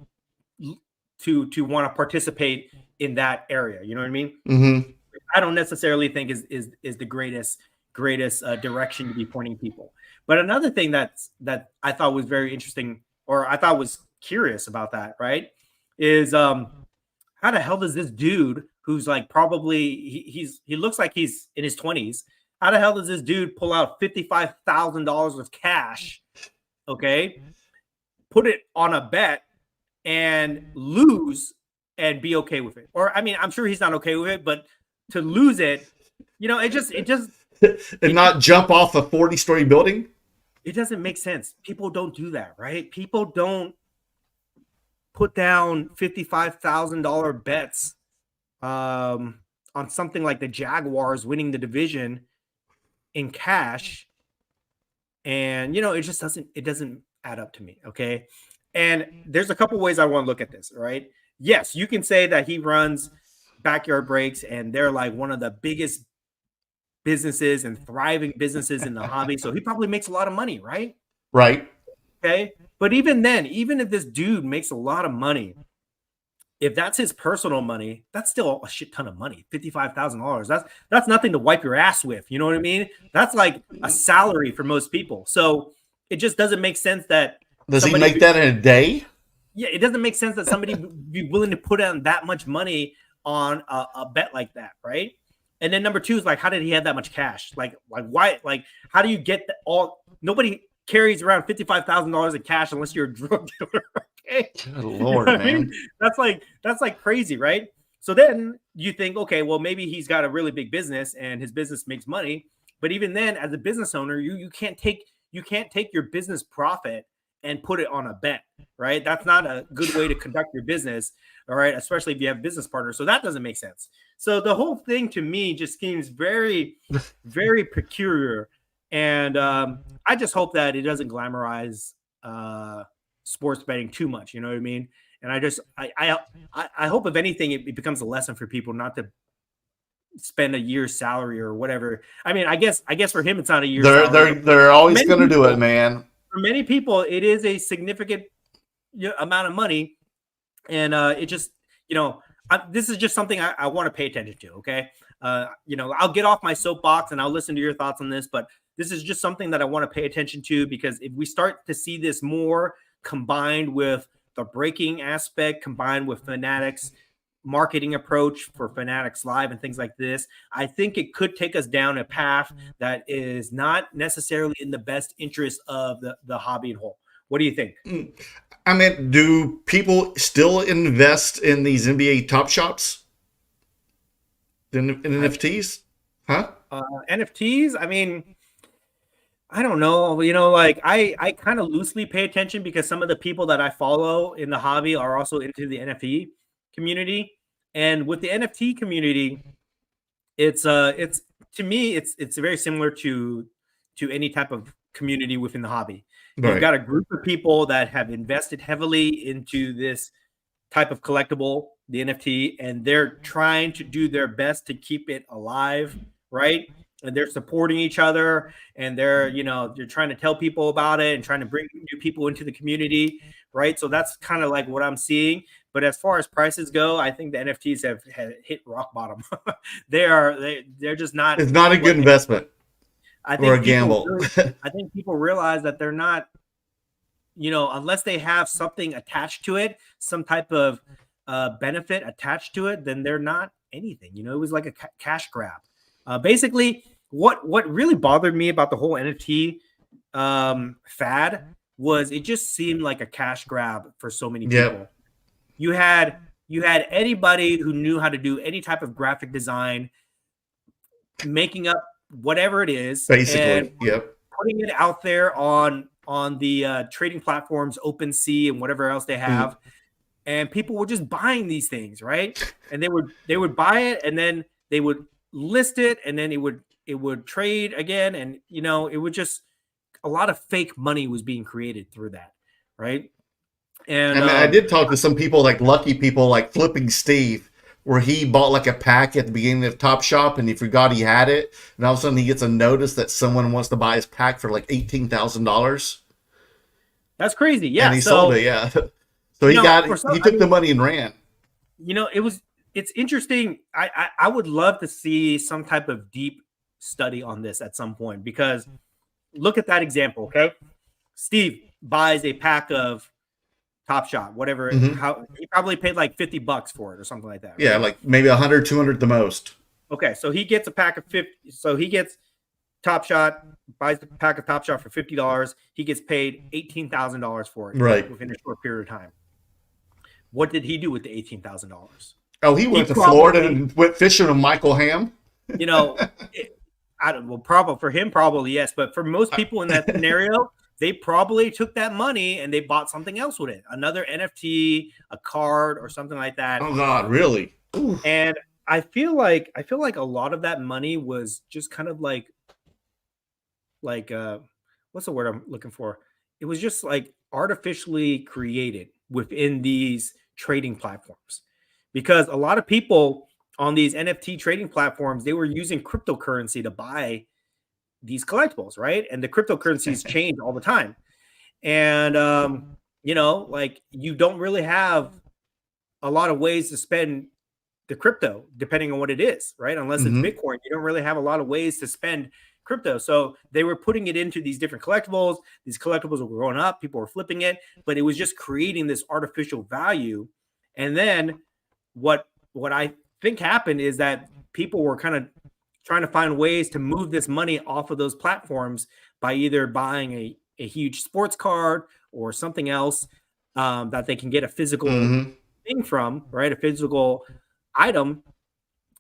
to want to participate in that area. You know what I mean? Mm-hmm. I don't necessarily think is the greatest direction to be pointing people. But another thing that I thought was very interesting, or I thought was curious about that, right, is how the hell does this dude, who's like probably he looks like he's in his 20s, how the hell does this dude pull out $55,000 of cash, okay, put it on a bet and lose and be okay with it? Or I mean, I'm sure he's not okay with it, but to lose it, it just and not jump off a 40-story building. It doesn't make sense. People don't do that, right? People don't put down $55,000 bets on something like the Jaguars winning the division in cash, and it just doesn't add up to me. Okay, and there's a couple ways I want to look at this. Right? Yes, you can say that he runs Backyard Breaks, and they're like one of the biggest businesses and thriving businesses in the hobby, so he probably makes a lot of money, right? Right. Okay, but even then, even if this dude makes a lot of money, if that's his personal money, that's still a shit ton of money. $55,000. That's nothing to wipe your ass with. You know what I mean? That's like a salary for most people. So it just doesn't make sense that. Does he make that in a day? Yeah, it doesn't make sense that somebody would be willing to put on that much money on a bet like that, right? And then number two is like, how did he have that much cash? Like why? Like, how do you get all? Nobody carries around $55,000 in cash unless you're a drug dealer. Okay? Good Lord, man. I mean? That's like crazy, right? So then you think, okay, well, maybe he's got a really big business and his business makes money. But even then, as a business owner, you can't take your business profit and put it on a bet, right? That's not a good way to conduct your business, all right? Especially if you have business partners. So that doesn't make sense. So the whole thing to me just seems very, very peculiar. And I just hope that it doesn't glamorize sports betting too much. You know what I mean? And I hope, if anything, it becomes a lesson for people not to spend a year's salary or whatever. I mean, I guess for him, it's not a year's salary. They're always going to do it, man. For many people, it is a significant amount of money. And it just, this is just something I want to pay attention to. Okay. I'll get off my soapbox and I'll listen to your thoughts on this, but this is just something that I want to pay attention to, because if we start to see this more combined with the breaking aspect, combined with Fanatics marketing approach for Fanatics Live and things like this, I think it could take us down a path that is not necessarily in the best interest of the hobby in whole. What do you think? I mean, do people still invest in these NBA Top Shops? In NFTs? Huh? NFTs? I mean, I don't know. Like I kind of loosely pay attention because some of the people that I follow in the hobby are also into the NFT community. And with the NFT community, it's to me, it's very similar to any type of community within the hobby. Right. You've got a group of people that have invested heavily into this type of collectible, the NFT, and they're trying to do their best to keep it alive, right? And they're supporting each other, and they're trying to tell people about it and trying to bring new people into the community, right? So that's kind of like what I'm seeing. But as far as prices go, I think the NFTs have hit rock bottom. They're just not. It's not a good investment. I think or a gamble. I think people realize that they're not, unless they have something attached to it, some type of benefit attached to it, then they're not anything. You know, it was like a cash grab. Basically, what really bothered me about the whole NFT fad was it just seemed like a cash grab for so many people. You had anybody who knew how to do any type of graphic design making up whatever it is, basically, and putting it out there on the trading platforms, OpenSea and whatever else they have, and people were just buying these things, right? And they would buy it, and then they would list it, and then it would trade again, and you know, it would just, a lot of fake money was being created through that, right? And I mean, I did talk to some people, like lucky people, like Flipping Steve, where he bought like a pack at the beginning of Top Shop and he forgot he had it, and all of a sudden he gets a notice that someone wants to buy his pack for like $18,000. That's crazy, yeah. And he sold it, yeah. So he took the money and ran. You know, it's interesting. I would love to see some type of deep study on this at some point, because look at that example, okay? Steve buys a pack of Top Shot, whatever. How he probably paid like $50 for it or something like that. Right? Yeah, like maybe 100, 200 the most. Okay, so he gets a pack of 50. So he gets Top Shot, buys the pack of Top Shot for $50. He gets paid $18,000 for it, right, within a short period of time. What did he do with the $18,000? Oh, he went to Florida and went fishing with Michael Hamm. You know, probably for him, probably yes, but for most people in that scenario, they probably took that money and they bought something else with it, another NFT, a card, or something like that. Oh God, really? Ooh. And I feel like a lot of that money was just kind of like what's the word I'm looking for? It was just like artificially created within these trading platforms, because a lot of people on these NFT trading platforms, they were using cryptocurrency to buy these collectibles, right? And the cryptocurrencies change all the time. And, you know, like you don't really have a lot of ways to spend the crypto, depending on what it is, right? Unless it's Bitcoin, you don't really have a lot of ways to spend crypto. So they were putting it into these different collectibles. These collectibles were growing up, people were flipping it, but it was just creating this artificial value. And then what I think happened is that people were kind of trying to find ways to move this money off of those platforms by either buying a huge sports card or something else that they can get a physical thing from, right? A physical item.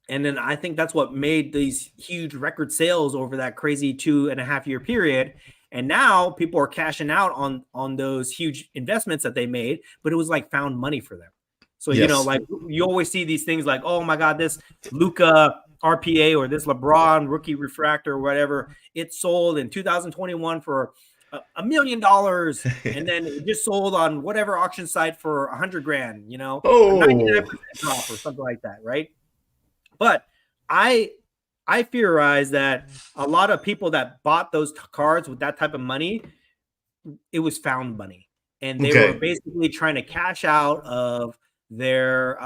And then I think that's what made these huge record sales over that crazy 2.5 year period. And now people are cashing out on those huge investments that they made, but it was like found money for them. So, you know, like you always see these things like, oh my God, this Luka RPA or this LeBron rookie refractor or whatever, it sold in 2021 for $1 million. And then it just sold on whatever auction site for $100,000, you know, 99% drop or something like that. Right. But I theorize that a lot of people that bought those cards with that type of money, it was found money. And they were basically trying to cash out of their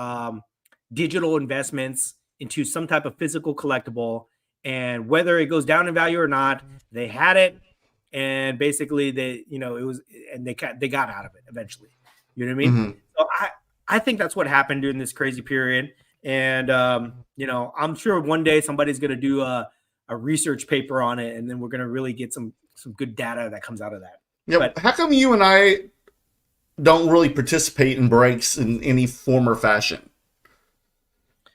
digital investments into some type of physical collectible, and whether it goes down in value or not, they had it, and basically they, you know, it was, and they got out of it eventually. You know what I mean? So I think that's what happened during this crazy period, and you know, I'm sure one day somebody's going to do a research paper on it, and then we're going to really get some good data that comes out of that. Yeah, but how come you and I don't really participate in breaks in any form or fashion?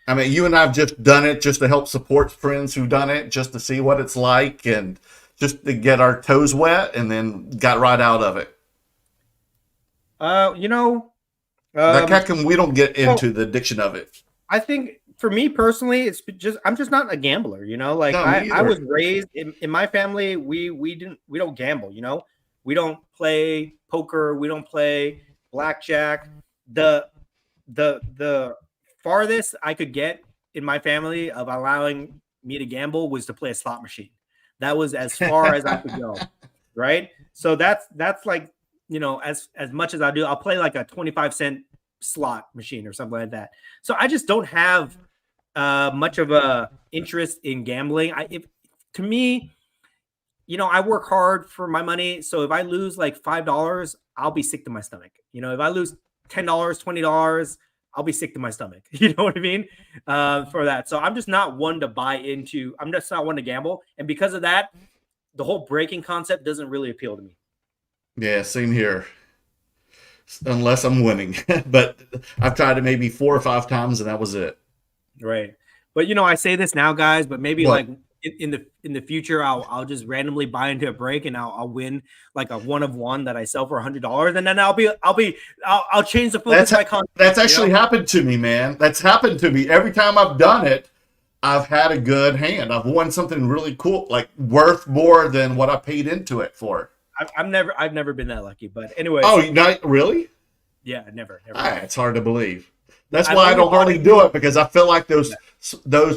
I mean, you and I have just done it just to help support friends who've done it, just to see what it's like and just to get our toes wet, and then got right out of it. You know, like how come we don't get into the addiction of it? I think for me personally, it's just, I'm just not a gambler, you know, like I was raised in my family. We don't gamble, you know, we don't play poker. We don't play blackjack. The farthest I could get in my family of allowing me to gamble was to play a slot machine. That was as far as I could go. Right. So that's like, you know, as much as I do, I'll play like a 25-cent slot machine or something like that. So I just don't have much of a interest in gambling. To me, you know, I work hard for my money. So if I lose like $5, I'll be sick to my stomach. You know, if I lose $10, $20, I'll be sick to my stomach. You know what I mean? For that. So I'm just not one to buy into. I'm just not one to gamble. And because of that, the whole breaking concept doesn't really appeal to me. Yeah, same here. Unless I'm winning. But I've tried it maybe 4 or 5 times and that was it. Right. But I say this now, guys, but maybe What? like in the future, I'll just randomly buy into a break and I'll win like a 1 of 1 that I sell for $100, and then I'll change the focus of my content. That's actually happened to me, man. That's happened to me. Every time I've done it, I've had a good hand. I've won something really cool, like worth more than what I paid into it for. I've never been that lucky, but anyway. Oh, not really? Yeah, never. It's hard to believe. That's why I don't hardly do it, because I feel like those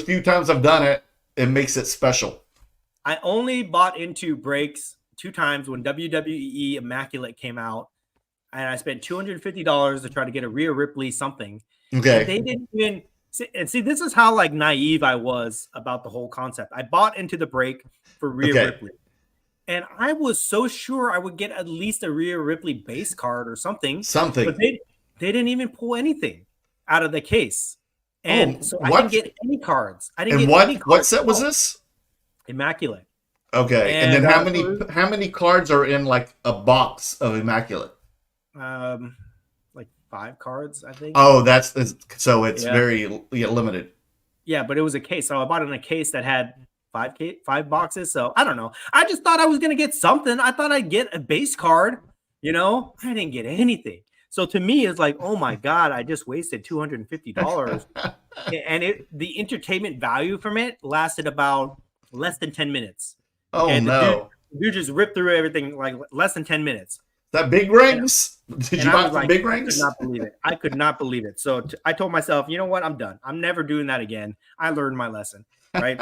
few times I've done it, it makes it special. I only bought into breaks 2 times when WWE Immaculate came out, and I spent $250 to try to get a Rhea Ripley something. Okay. And they didn't even see. This is how like naive I was about the whole concept. I bought into the break for Rhea Ripley, and I was so sure I would get at least a Rhea Ripley base card or something. But they didn't even pull anything out of the case. And so I didn't get any cards. I didn't get any cards. What set was this? Immaculate. Okay. And then how many cards are in like a box of Immaculate? Like 5 cards, I think. Oh, so it's very limited. Yeah, but it was a case. So I bought it in a case that had 5 boxes. So I don't know. I just thought I was gonna get something. I thought I'd get a base card. I didn't get anything. So to me, it's like, oh my God, I just wasted $250. And the entertainment value from it lasted about less than 10 minutes. Oh, and no. The dude just ripped through everything like less than 10 minutes. That big rings? Did you buy big rings? I could not believe it. So I told myself, you know what? I'm done. I'm never doing that again. I learned my lesson, right?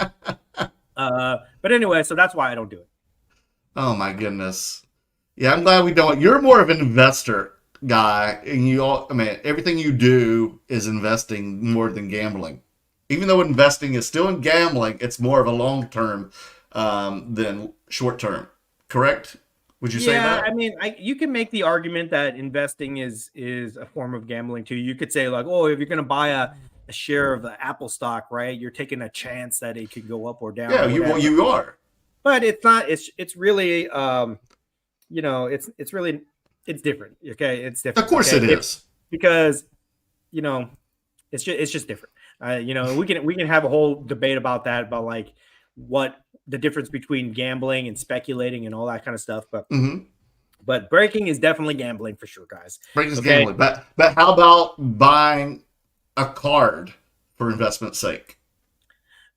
But anyway, so that's why I don't do it. Oh my goodness. Yeah, I'm glad we don't. You're more of an investor guy, and everything you do is investing more than gambling. Even though investing is still in gambling, it's more of a long term than short term. Correct? Would you say that? I mean, you can make the argument that investing is a form of gambling too. You could say like, oh, if you're going to buy a share of the Apple stock, right? You're taking a chance that it could go up or down. Yeah, you are. But it's not. It's really, it's different. Okay, it's different. Of course, it is, because it's just different. We can have a whole debate about that, about like what the difference between gambling and speculating and all that kind of stuff. But breaking is definitely gambling for sure, guys. Breaking is gambling. But how about buying a card for investment's sake?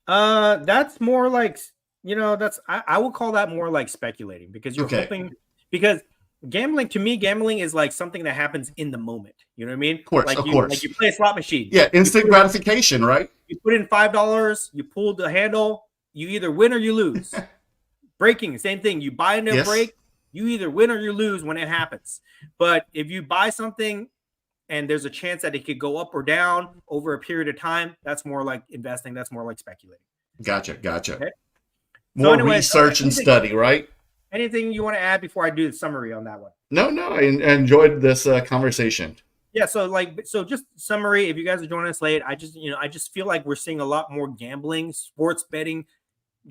That's more like, I would call that more like speculating, because you're hoping, because gambling is like something that happens in the moment. You know what I mean? Of course. Like you play a slot machine. Yeah, instant gratification, right? You put in $5, you pull the handle, you either win or you lose. Breaking, same thing. You buy into a break, you either win or you lose when it happens. But if you buy something and there's a chance that it could go up or down over a period of time, that's more like investing. That's more like speculating. Gotcha. Okay? More research and study, right? Anything you want to add before I do the summary on that one? No, I enjoyed this conversation. Yeah, so just summary. If you guys are joining us late, I just feel like we're seeing a lot more gambling, sports betting,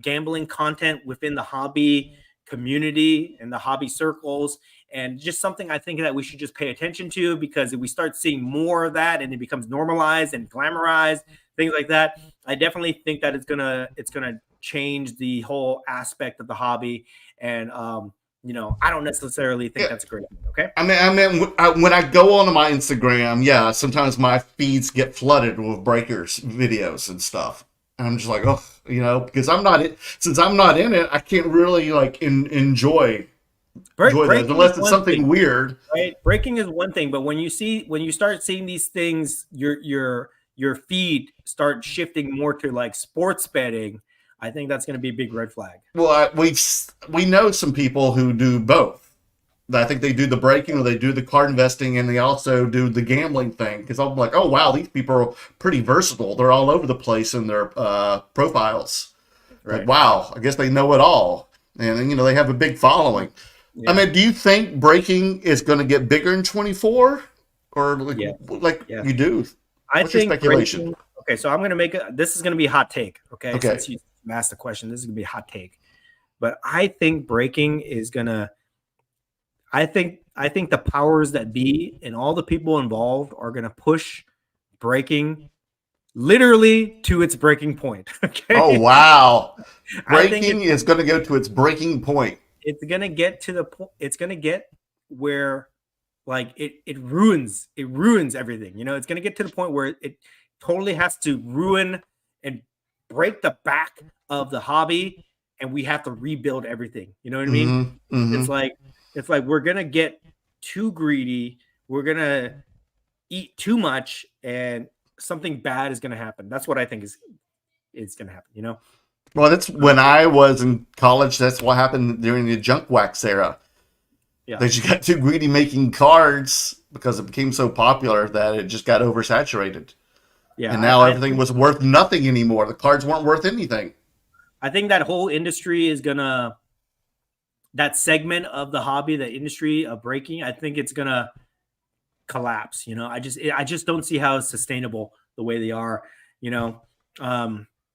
gambling content within the hobby community and the hobby circles, and just something I think that we should just pay attention to, because if we start seeing more of that and it becomes normalized and glamorized, things like that, I definitely think that it's gonna change the whole aspect of the hobby. And I don't necessarily think that's a great idea. Okay. I mean, when I go onto my Instagram, sometimes my feeds get flooded with breakers videos and stuff. And I'm just like, because since I'm not in it, I can't really like enjoy those unless it's something weird. Right. Breaking is one thing, but when you start seeing these things, your feed start shifting more to like sports betting, I think that's going to be a big red flag. Well, we know some people who do both. I think they do the breaking, or they do the card investing, and they also do the gambling thing. Because I'm like, oh wow, these people are pretty versatile. They're all over the place in their profiles. Right. Like, wow, I guess they know it all, and they have a big following. Yeah. I mean, do you think breaking is going to get bigger in 24, or you do? I What's your think speculation? breaking. Okay, so I'm gonna make this is gonna be a hot take. Okay, Okay. since you asked the question, this is gonna be a hot take. But I think breaking is gonna. I think the powers that be and all the people involved are gonna push breaking literally to its breaking point. Okay. Oh wow! I think Breaking is going to go to its breaking point. it's gonna get to the point. It's gonna get where, like, it ruins everything. You know, it's gonna get to the point where it totally has to ruin and break the back of the hobby, and we have to rebuild everything. You know what I mean? It's like we're gonna get too greedy. We're gonna eat too much, and something bad is gonna happen. That's what I think is gonna happen. You know? Well, that's when I was in college. That's what happened during the junk wax era. Yeah. They just got too greedy making cards because it became so popular that it just got oversaturated. Yeah. And now everything was worth nothing anymore. The cards weren't worth anything. I think that whole industry is gonna, that segment of the hobby, the industry of breaking, I think it's gonna collapse. You know, I just don't see how it's sustainable the way they are. You know,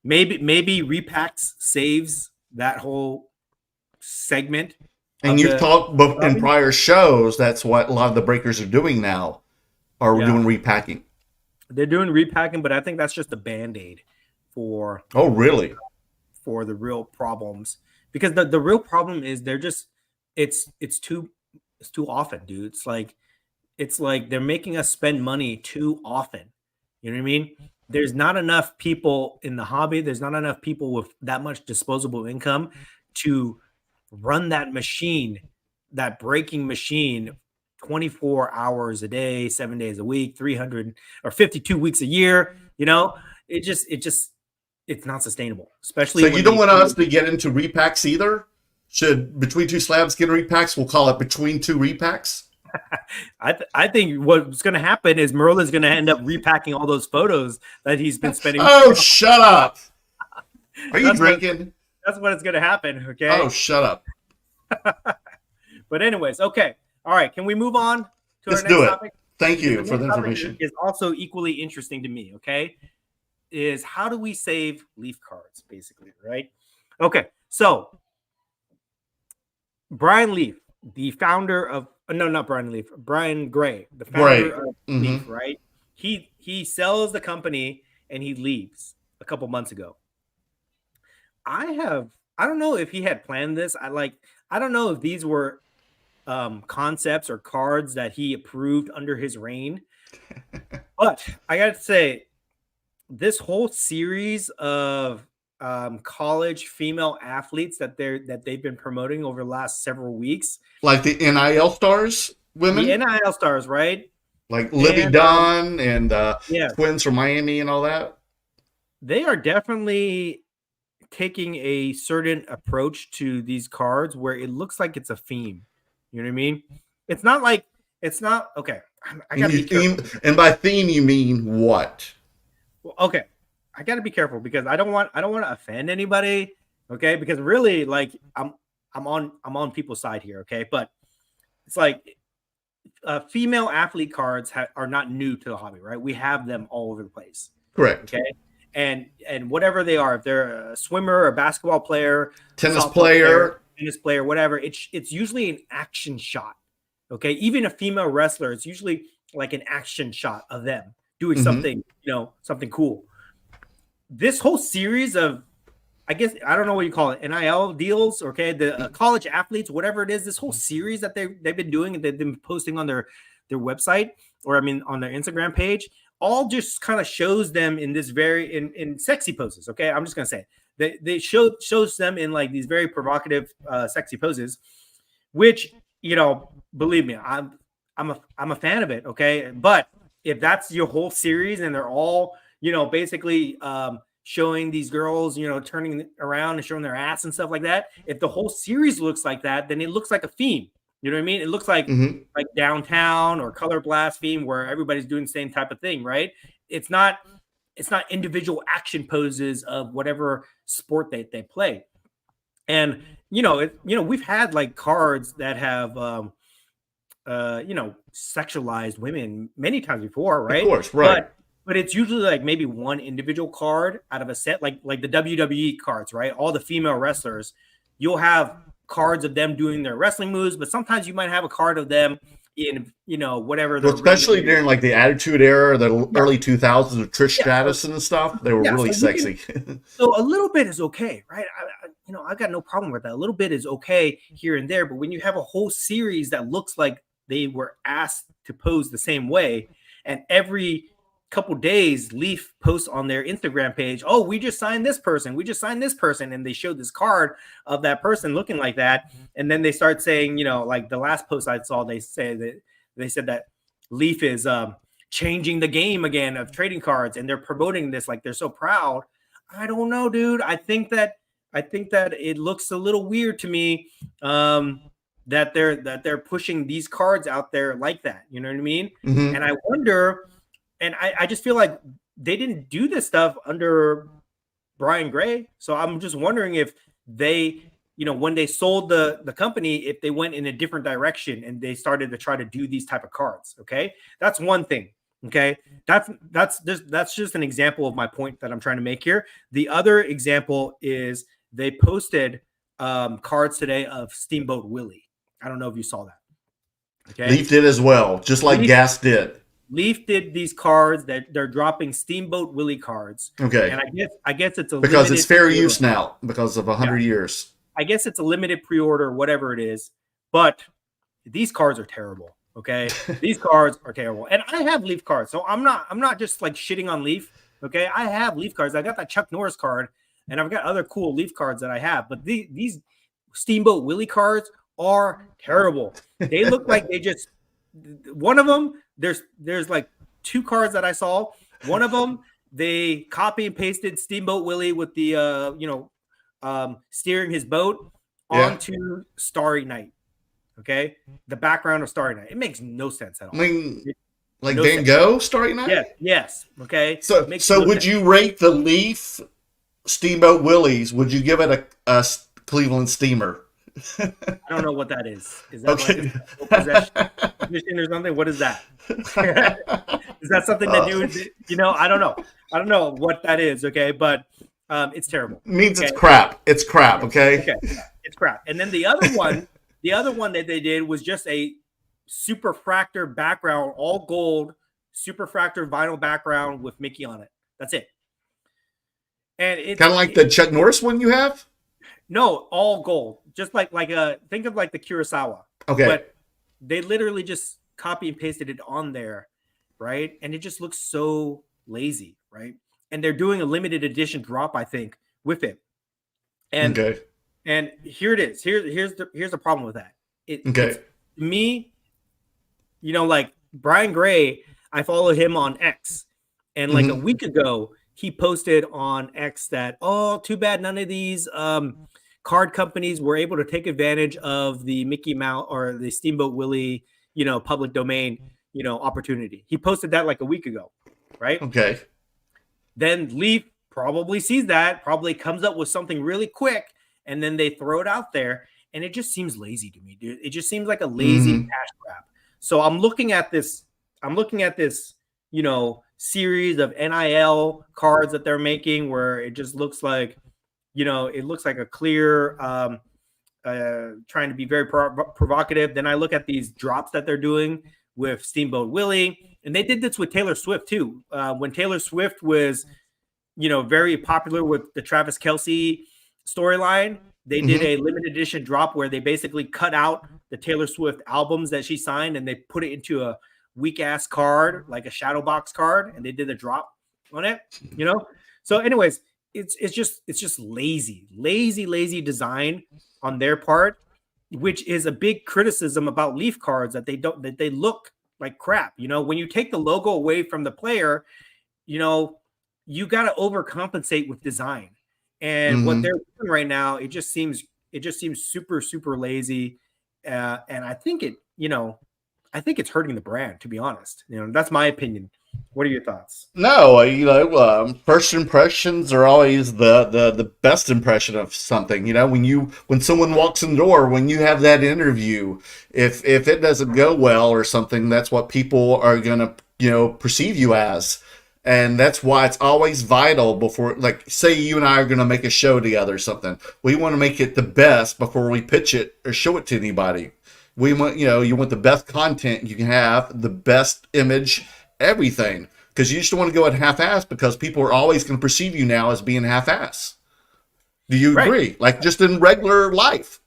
maybe repacks saves that whole segment. And you've talked in prior shows. That's what a lot of the breakers are doing now. Are doing repacking. They're doing repacking, but I think that's just a band-aid for. Oh, really? For the real problems, because the real problem is they're just it's too often, dude. It's like they're making us spend money too often. You know what I mean? There's not enough people in the hobby. There's not enough people with that much disposable income to run that machine, that breaking machine, 24 hours a day, 7 days a week, 300 or 52 weeks a year. You know, it's not sustainable, especially. So you don't want us to get into repacks either? Should Between Two Slabs get repacks? We'll call it Between Two Repacks. I think what's going to happen is Merlin's going to end up repacking all those photos that he's been spending. Oh, shut up! Are you drinking? That's what it's going to happen. Okay. Oh, shut up. But anyways, okay, all right. Can we move on to Let's our next do it. topic? Thank you for the information. Is also equally interesting to me. Okay. Is how do we save leaf cards, basically, right? Okay, so Brian Leaf, the founder of not Brian Leaf, Brian Gray, the founder of Leaf, right? He sells the company and he leaves a couple months ago. I don't know if he had planned this. I don't know if these were concepts or cards that he approved under his reign. But I got to say, this whole series of college female athletes that they've been promoting over the last several weeks, like the NIL stars, women, the NIL stars, right? Like Libby Dunn and twins from Miami and all that. They are definitely taking a certain approach to these cards where it looks like it's a theme. You know what I mean? It's not okay. I gotta be careful. And by theme, you mean what? Well, okay, I got to be careful because I don't want to offend anybody. Okay, because really, like, I'm on people's side here. Okay, but it's like female athlete cards are not new to the hobby, right? We have them all over the place. Correct. Okay, and whatever they are, if they're a swimmer, a basketball player, tennis player, whatever, it's usually an action shot. Okay, even a female wrestler, it's usually like an action shot of them doing something, something cool. This whole series of, I guess, I don't know what you call it, NIL deals, okay, the college athletes, whatever it is, this whole series that they've been doing and they've been posting on their website, or on their Instagram page, all just kind of shows them in this very in sexy poses. Okay, I'm just gonna say it. They shows them in like these very provocative, sexy poses, which, believe me, I'm a fan of it. Okay, but if that's your whole series and they're all, basically showing these girls, turning around and showing their ass and stuff like that, if the whole series looks like that, then it looks like a theme. You know what I mean? It looks like like Downtown or Color Blast theme where everybody's doing the same type of thing, right? It's not individual action poses of whatever sport they play. And we've had like cards that have sexualized women many times before, right? Of course, right. but it's usually like maybe one individual card out of a set, like the WWE cards, right? All the female wrestlers, you'll have cards of them doing their wrestling moves, but sometimes you might have a card of them in, whatever. Well, especially during like the Attitude Era, the early 2000s with Trish Stratus so, and stuff, they were really sexy. So a little bit is okay, right? I've got no problem with that. A little bit is okay here and there, but when you have a whole series that looks like they were asked to pose the same way, and every couple days Leaf posts on their Instagram page, oh, we just signed this person, and they showed this card of that person looking like that, and then they start saying, like the last post I saw, they said that Leaf is changing the game again of trading cards, and they're promoting this like they're so proud. I don't know, dude. I think that it looks a little weird to me that they're pushing these cards out there like that. You know what I mean? Mm-hmm. And I wonder, and I just feel like they didn't do this stuff under Brian Gray. So I'm just wondering if they, when they sold the company, if they went in a different direction and they started to try to do these type of cards. Okay, that's one thing. Okay, that's just an example of my point that I'm trying to make here. The other example is they posted cards today of Steamboat Willie. I don't know if you saw that. Okay, Leaf did as well, just like Gas did. Leaf did these cards that they're dropping Steamboat Willie cards. Okay, and I guess it's because it's fair use now because of 100 years. I guess it's a limited pre-order, whatever it is. But these cards are terrible. Okay, these cards are terrible, and I have Leaf cards, so I'm not just like shitting on Leaf. Okay, I have Leaf cards. I got that Chuck Norris card, and I've got other cool Leaf cards that I have. But these Steamboat Willie cards are terrible. They look like they just one of them. There's like two cards that I saw. One of them they copy and pasted Steamboat Willie with the steering his boat onto Starry Night. Okay, the background of Starry Night. It makes no sense at all. I mean, like Van Gogh Starry Night? Yes. Okay. So would you rate the Leaf Steamboat Willies? Would you give it a Cleveland Steamer? I don't know what that is. Is that okay. like possession or something? What is that? Is that something that I don't know. I don't know what that is. Okay, but it's terrible. It means it's crap. It's crap. Okay. It's crap. And then the other one. The other one that they did was just a superfractor background, all gold, superfractor vinyl background with Mickey on it. That's it. And it's kind of like the Chuck Norris one you have? No, all gold. Just think of like the Kurosawa. Okay. But they literally just copy and pasted it on there, right? And it just looks so lazy, right? And they're doing a limited edition drop, I think, with it. And okay. And here it is. Here's the problem with that. It's, me, like Brian Gray, I follow him on X. And like a week ago, he posted on X that, oh, too bad none of these card companies were able to take advantage of the Mickey Mouse or the Steamboat Willie, public domain, opportunity. He posted that like a week ago, right? Okay. Then Leaf probably sees that, probably comes up with something really quick, and then they throw it out there, and it just seems lazy to me, dude. It just seems like a lazy cash grab. So I'm looking at this, series of NIL cards that they're making where it just looks like, it looks like a clear, trying to be very provocative. Then I look at these drops that they're doing with Steamboat Willie, and they did this with Taylor Swift too. When Taylor Swift was, very popular with the Travis Kelce storyline, they did a limited edition drop where they basically cut out the Taylor Swift albums that she signed and they put it into a weak ass card, like a shadow box card, and they did a drop on it, So anyways, it's just lazy design on their part, which is a big criticism about Leaf cards, that they look like crap. When you take the logo away from the player, you got to overcompensate with design. And what they're doing right now, it just seems super, super lazy. And I think it's hurting the brand, to be honest. That's my opinion. What are your thoughts? No, first impressions are always the best impression of something. When someone walks in the door, when you have that interview, if it doesn't go well or something, that's what people are gonna perceive you as. And that's why it's always vital before, like, say you and I are going to make a show together or something. We want to make it the best before we pitch it or show it to anybody. We want, you want the best content you can have, the best image, everything. Because you just don't want to go at half-ass because people are always going to perceive you now as being half-ass. Do you agree? Like just in regular life.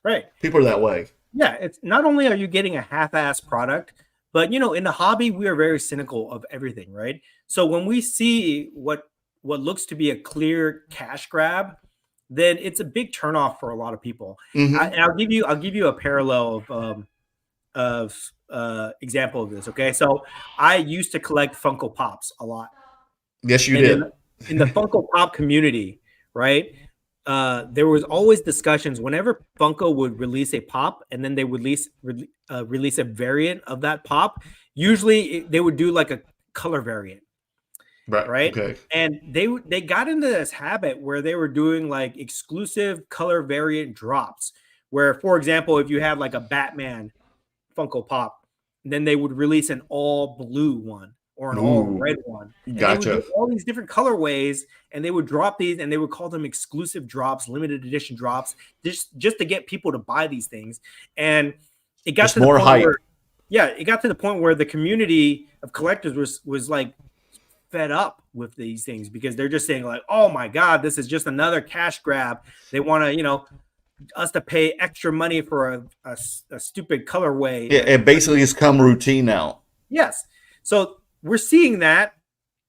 Right. People are that way. Yeah. It's not only are you getting a half-ass product, but in the hobby, we are very cynical of everything, right? So when we see what looks to be a clear cash grab, then it's a big turnoff for a lot of people. And I'll give you a parallel of example of this. Okay, so I used to collect Funko Pops a lot. Yes, you did. In the Funko Pop community, right? There was always discussions whenever Funko would release a pop, and then they would release a variant of that pop. Usually, they would do like a color variant. Right. Okay. And they got into this habit where they were doing like exclusive color variant drops. Where, for example, if you had like a Batman Funko Pop, then they would release an all blue one or an all red one. And gotcha. They would do all these different colorways, and they would drop these, and they would call them exclusive drops, limited edition drops, just to get people to buy these things. And it got to the point hype. it got to the point where the community of collectors was like fed up with these things because they're just saying like, oh my God, this is just another cash grab. They want to, us to pay extra money for a stupid colorway. Yeah, it basically has come routine now. Yes. So we're seeing that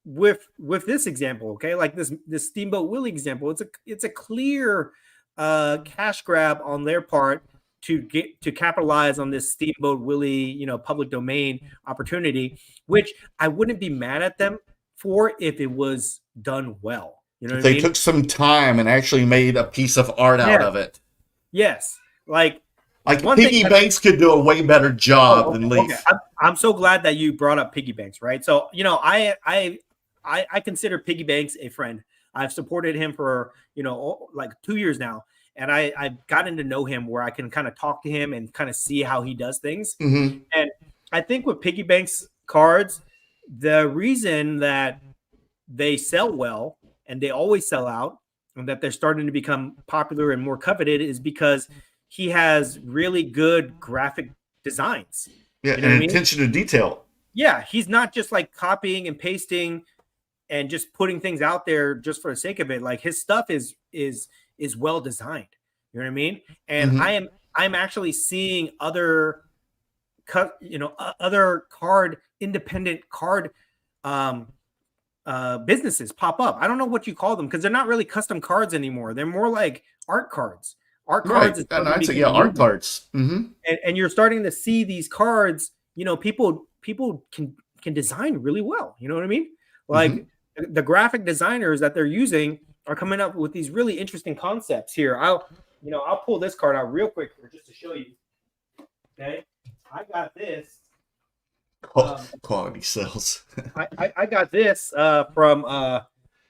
with this example, okay? Like this Steamboat Willie example, it's a clear cash grab on their part to capitalize on this Steamboat Willie, public domain opportunity, which I wouldn't be mad at them for if it was done well. If they took some time and actually made a piece of art out of it. Yes. Like Piggy Banks could do a way better job than Leaf. Okay. I'm so glad that you brought up Piggy Banks, right? So, I consider Piggy Banks a friend. I've supported him for, like 2 years now. And I've gotten to know him where I can kind of talk to him and kind of see how he does things. Mm-hmm. And I think with Piggy Banks cards, the reason that they sell well and they always sell out and that they're starting to become popular and more coveted is because he has really good graphic designs. Yeah, and attention to detail. Yeah, he's not just like copying and pasting and just putting things out there just for the sake of it. Like his stuff is well designed. You know what I mean? And I'm actually seeing other independent card businesses pop up. I don't know what you call them because they're not really custom cards anymore. They're more like art cards. Art cards. Right. Art cards. Mm-hmm. And you're starting to see these cards. People can design really well. You know what I mean? Like the graphic designers that they're using are coming up with these really interesting concepts here. I'll pull this card out real quick just to show you. Okay, I got this. Quality sales. I got this from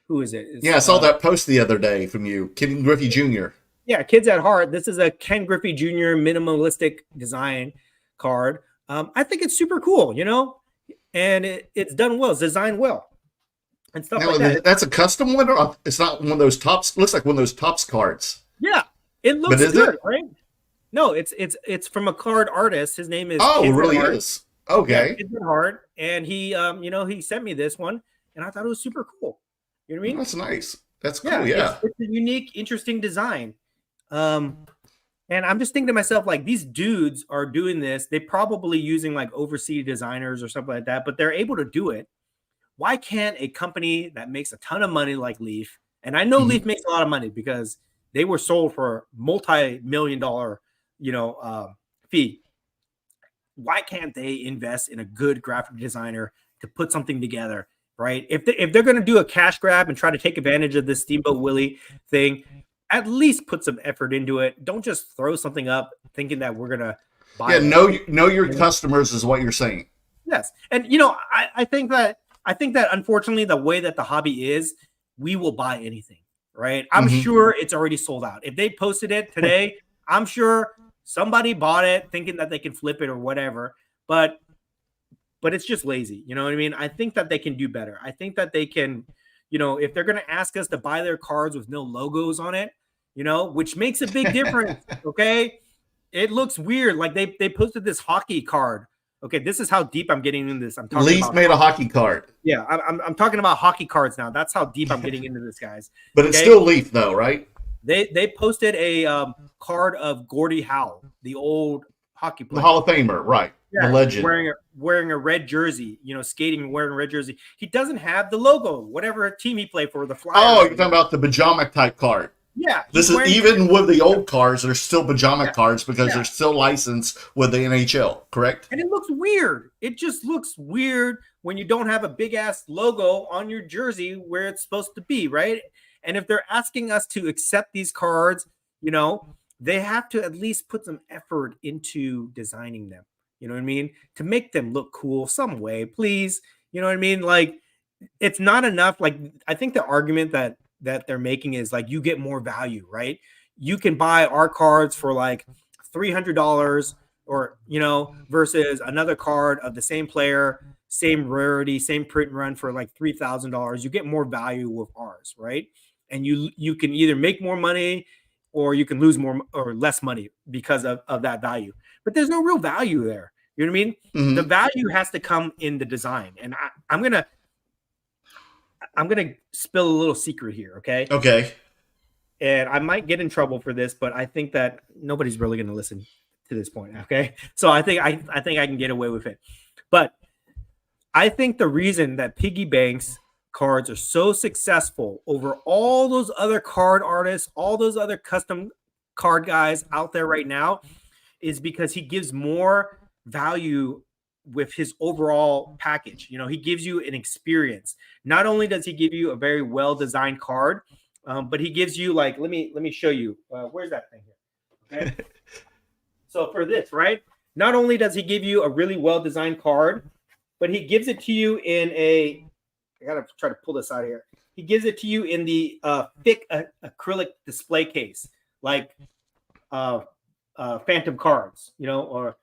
who is it? I saw that post the other day from you, Ken Griffey Jr. Yeah, Kids at Heart. This is a Ken Griffey Jr. minimalistic design card. I think it's super cool, and it's done well. It's designed well and stuff like that. That's a custom one, or it's not one of those tops? Looks like one of those tops cards. Yeah, it looks good, right? No, it's from a card artist. His name is. Oh, it really is. Okay. Kids at Heart, and he, he sent me this one, and I thought it was super cool. You know what I mean? That's nice. That's cool. Yeah. It's a unique, interesting design. And I'm just thinking to myself, like, these dudes are doing this. They're probably using like overseas designers or something like that, but they're able to do it. Why can't a company that makes a ton of money like Leaf, and I know Leaf makes a lot of money because they were sold for multi-million-dollar, fee. Why can't they invest in a good graphic designer to put something together, right? If they're going to do a cash grab and try to take advantage of this Steamboat Willie thing, at least put some effort into it. Don't just throw something up thinking that we're going to buy it. Know your customers is what you're saying. Yes. And, I think that unfortunately the way that the hobby is, we will buy anything, right? I'm sure it's already sold out. If they posted it today, I'm sure somebody bought it thinking that they can flip it or whatever. But but it's just lazy. You know what I mean? I think that they can do better. I think that they can, you know, if they're going to ask us to buy their cards with no logos on it, you know, which makes a big difference. Okay. It looks weird. Like they posted this hockey card. Okay. This is how deep I'm getting into this. I'm talking Leaf about made a hockey card. Yeah. I'm talking about hockey cards now. That's how deep I'm getting into this, guys. But it's still Leaf though, right? They posted a card of Gordie Howe, the old hockey player. The Hall of Famer, right. Yeah, the legend. Wearing a red jersey, you know, skating and wearing a red jersey. He doesn't have the logo, whatever team he played for, the Flyers. Oh, you're talking about the pajama type card. Yeah. This is even with the old cards, they're still pajama cards because they're still licensed with the NHL, correct? And it looks weird. It just looks weird when you don't have a big ass logo on your jersey where it's supposed to be, right? And if they're asking us to accept these cards, you know, they have to at least put some effort into designing them. You know what I mean? To make them look cool some way, please. You know what I mean? Like, it's not enough. Like, I think the argument that they're making is like, you get more value, right? You can buy our cards for like $300 or, you know, versus another card of the same player, same rarity, same print run for like $3,000. You get more value with ours, right? And you can either make more money or you can lose more or less money because of that value. But there's no real value there. You know what I mean? Mm-hmm. The value has to come in the design. And I'm gonna spill a little secret here, okay? Okay. And I might get in trouble for this, but I think that nobody's really gonna listen to this point, okay? So I think I can get away with it. But I think the reason that piggy banks cards are so successful over all those other card artists, all those other custom card guys out there right now is because he gives more value with his overall package. You know, he gives you an experience. Not only does he give you a very well-designed card, but he gives you like, let me show you. Where's that thing here? Okay. So for this, right? Not only does he give you a really well-designed card, but he gives it to you in a, I gotta try to pull this out here. He gives it to you in the thick acrylic display case, like Phantom cards, you know, or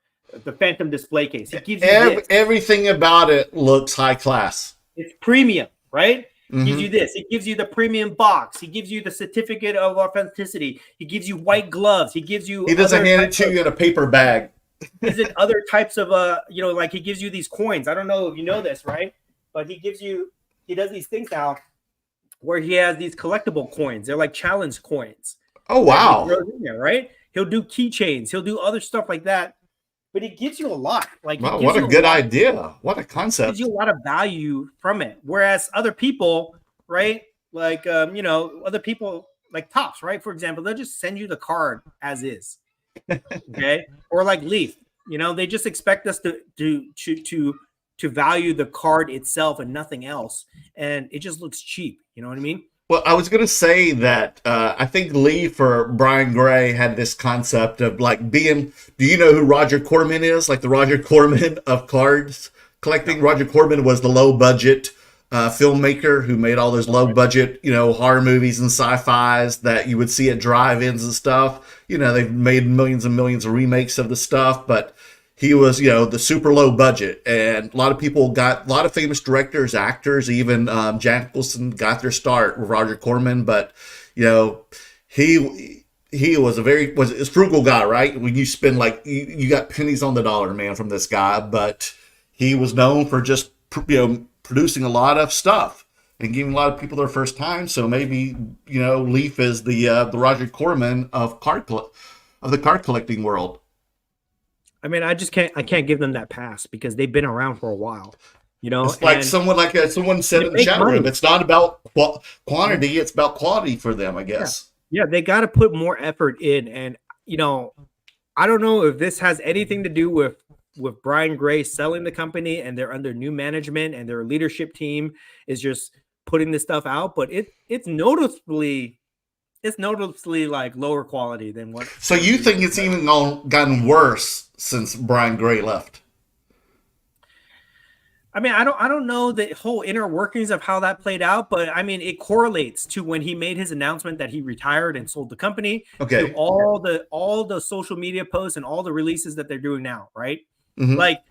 the Phantom display case. He gives you everything about it looks high class. It's premium, right? Mm-hmm. Gives you this. He gives you the premium box. He gives you the certificate of authenticity. He gives you white gloves. He gives you. He doesn't hand it to you in a paper bag. Is it other types of you know, like he gives you these coins. I don't know if you know this, right? But he does these things now where he has these collectible coins. They're like challenge coins. Oh wow! He throws in there, right? He'll do keychains. He'll do other stuff like that. But he gives you a lot. Like, wow, what a good idea! What a concept! Gives you a lot of value from it. Whereas other people, right? Like, you know, other people like Topps, right? For example, they'll just send you the card as is. Okay, or like Leaf, you know, they just expect us to value the card itself and nothing else, and it just looks cheap. You know what I mean? Well, I was going to say that I think Leaf or Brian Gray had this concept of like being, do you know who Roger Corman is? Like the Roger Corman of cards collecting. Roger Corman was the low budget filmmaker who made all those low budget, you know, horror movies and sci-fis that you would see at drive-ins and stuff. You know, they've made millions and millions of remakes of the stuff, but he was, you know, the super low budget, and a lot of people got, a lot of famous directors, actors, even Jack Nicholson got their start with Roger Corman. But you know, he was a frugal guy, right? When you spend like you got pennies on the dollar, man, from this guy. But he was known for just, you know, producing a lot of stuff and giving a lot of people their first time. So maybe, you know, Leaf is the Roger Corman of the card collecting world. I mean, I can't give them that pass because they've been around for a while, you know. It's like someone said in the chat room, it's not about quantity, it's about quality for them, I guess. Yeah, they got to put more effort in, and you know, I don't know if this has anything to do with Brian Gray selling the company and they're under new management and their leadership team is just putting this stuff out, but it's noticeably like lower quality than what. So you think it's even gotten worse since Brian Gray left? I mean, I don't know the whole inner workings of how that played out, but I mean, it correlates to when he made his announcement that he retired and sold the company. Okay. To all the social media posts and all the releases that they're doing now, right? Mm-hmm. Like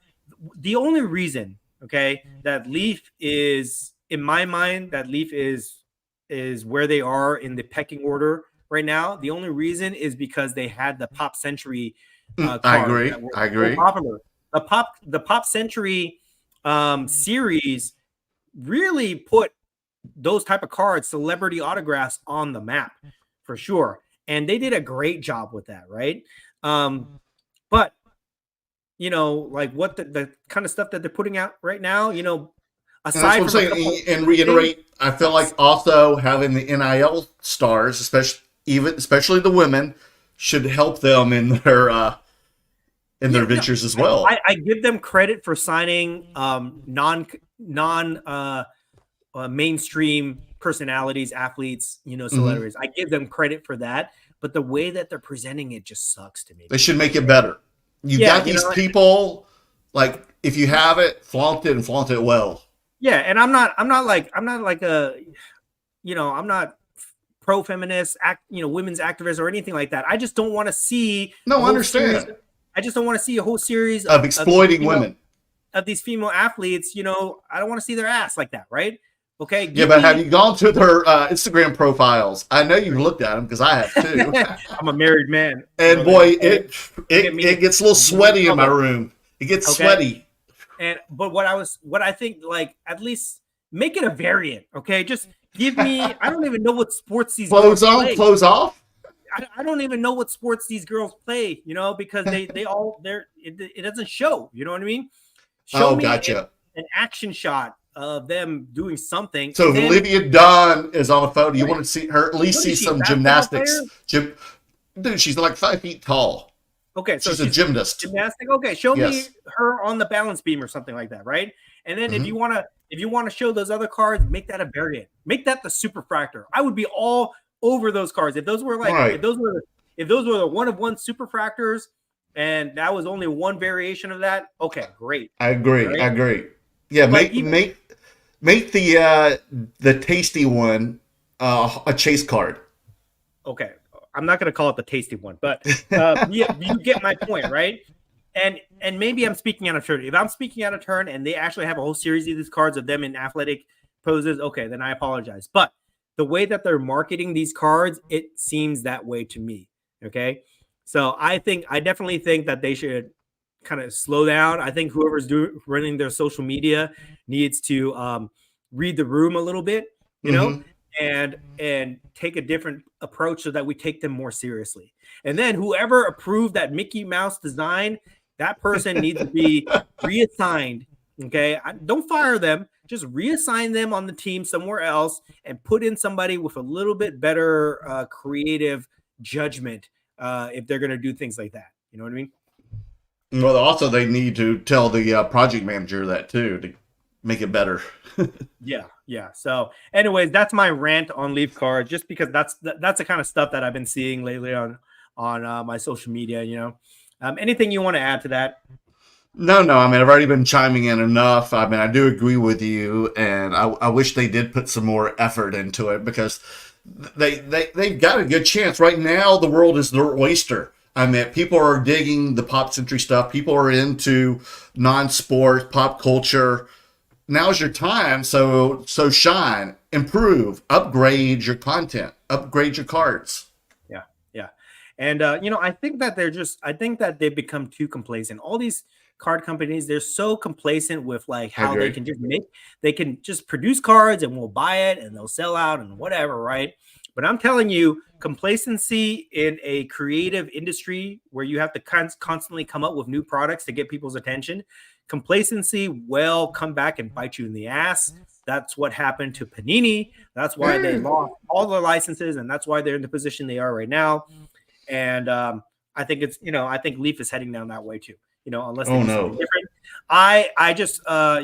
the only reason, okay, that Leaf is, in my mind, that Leaf is where they are in the pecking order right now. The only reason is because they had the Pop Century I cards agree. that were I so agree. popular. The Pop Century series really put those type of cards, celebrity autographs, on the map for sure, and they did a great job with that, right? But like what the kind of stuff that they're putting out right now, And that's aside what I'm from a saying. couple And reiterate, I feel like also having the NIL stars, especially the women, should help them in their ventures as well. I give them credit for signing non mainstream personalities, athletes, celebrities. I give them credit for that, but the way that they're presenting it just sucks to me. They should make it better. You got these people, like, if you have it, flaunt it and flaunt it well. Yeah, and I'm not pro-feminist, women's activist or anything like that. I just don't want to see. No, I understand. I just don't want to see a whole series of exploiting women, of these female athletes. I don't want to see their ass like that, right? Okay. Yeah, but have you gone to their Instagram profiles? I know you've looked at them because I have too. I'm a married man, and boy, it gets a little sweaty in my room. It gets sweaty. But what I think, like, at least make it a variant. Okay, just give me. I don't even know what sports these clothes on, play. Clothes off. I don't even know what sports these girls play. Because it doesn't show. You know what I mean? Show me gotcha. An action shot of them doing something. So if Olivia Dunn is on a photo, you want to see her, at least see some gymnastics. Dude, she's like 5 feet tall. Okay, so she's a gymnast. Gymnastic. Okay, show me her on the balance beam or something like that, right? And then if you want to show those other cards, make that a variant. Make that the superfractor. I would be all over those cards. If those were if those were the one of one superfractors, and that was only one variation of that, okay, great. I agree. Right? I agree. Yeah, make the tasty one a chase card. Okay, I'm not going to call it the tasty one, but you get my point, right? And maybe I'm speaking out of turn. If I'm speaking out of turn and they actually have a whole series of these cards of them in athletic poses, okay, then I apologize. But the way that they're marketing these cards, it seems that way to me. Okay, so I definitely think that they should kind of slow down. I think whoever's running their social media needs to read the room a little bit, you know, and take a different approach so that we take them more seriously. And then whoever approved that Mickey Mouse design, that person needs to be reassigned. Okay, don't fire them. Just reassign them on the team somewhere else and put in somebody with a little bit better creative judgment if they're going to do things like that. You know what I mean? Well, also they need to tell the project manager that too to make it better. Yeah. So, anyways, that's my rant on Leaf cards, just because that's the kind of stuff that I've been seeing lately on my social media. Anything you want to add to that? No. I mean, I've already been chiming in enough. I mean, I do agree with you, and I wish they did put some more effort into it because they've got a good chance right now. The world is their oyster. I mean, people are digging the Pop Century stuff. People are into non-sport, pop culture. Now's your time. So shine, improve, upgrade your content, upgrade your cards. Yeah. And, I think that they've become too complacent. All these card companies, they're so complacent with like how they can just produce cards and we'll buy it and they'll sell out and whatever. Right. But I'm telling you, complacency in a creative industry where you have to constantly come up with new products to get people's attention, complacency will come back and bite you in the ass. That's what happened to Panini. That's why they lost all their licenses, and that's why they're in the position they are right now. And I think I think Leaf is heading down that way too. Unless they do something different. I just I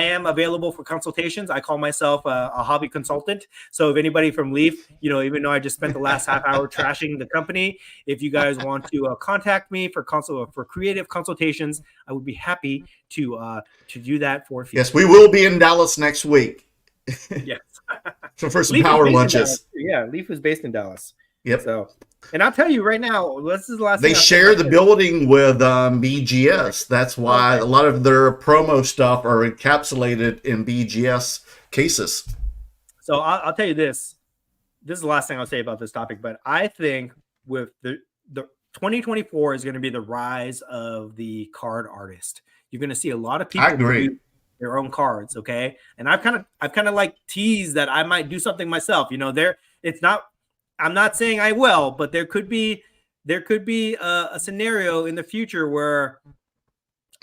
am available for consultations. I call myself a hobby consultant. So if anybody from Leaf, even though I just spent the last half hour trashing the company, if you guys want to contact me for creative consultations, I would be happy to do that for. Yes, we will be in Dallas next week. Yes. So for some power lunches. Yeah, Leaf is based in Dallas. Yep. So And I'll tell you right now, this is the last They thing I'll say share about the this. building with BGS. That's why Okay. a lot of their promo stuff are encapsulated in BGS cases. So I'll tell you this. This is the last thing I'll say about this topic, but I think with the 2024 is going to be the rise of the card artist. You're going to see a lot of people I agree. produce their own cards, okay? And I've kind of like teased that I might do something myself. You know, I'm not saying I will, but there could be a scenario in the future where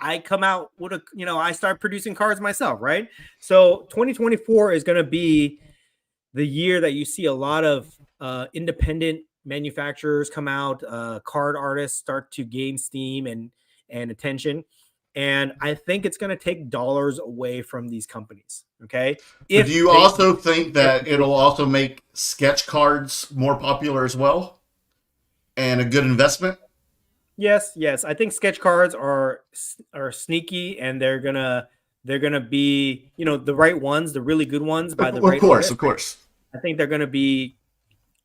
I come out with I start producing cards myself, right? So 2024 is going to be the year that you see a lot of independent manufacturers come out, card artists start to gain steam and attention. And I think it's going to take dollars away from these companies. Okay. But do you also think that it'll also make sketch cards more popular as well and a good investment? Yes. I think sketch cards are sneaky, and they're gonna be the right ones, the really good ones by the right artists. Of course. I think they're gonna be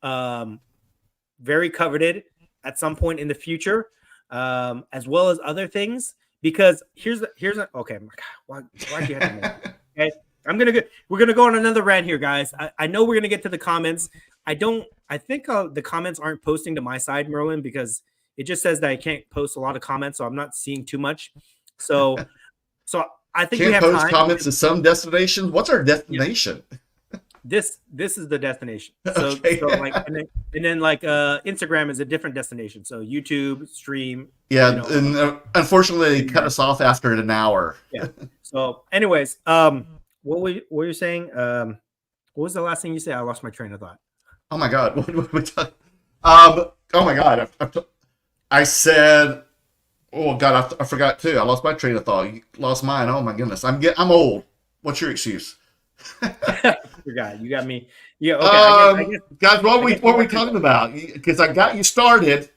very coveted at some point in the future, as well as other things. Because okay, my God, why'd you have to make it? Okay, we're gonna go on another rant here, guys. I know we're gonna get to the comments. I think the comments aren't posting to my side, Merlin, because it just says that I can't post a lot of comments, so I'm not seeing too much. So I think we have post time. Comments to some destinations. What's our destination? Yeah. This is the destination. So, Okay. so like, and then like Instagram is a different destination. So YouTube, stream. Yeah, and unfortunately, they cut us off after an hour. Yeah. So, anyways, what were you saying? What was the last thing you said? I lost my train of thought. Oh my God! What were we talking? Oh my God! I said, oh God, I forgot too. I lost my train of thought. You lost mine. Oh my goodness! I'm old. What's your excuse? Forgot. You got me. Yeah. Okay. I guess, guys, what were we talking about? Because I got you started.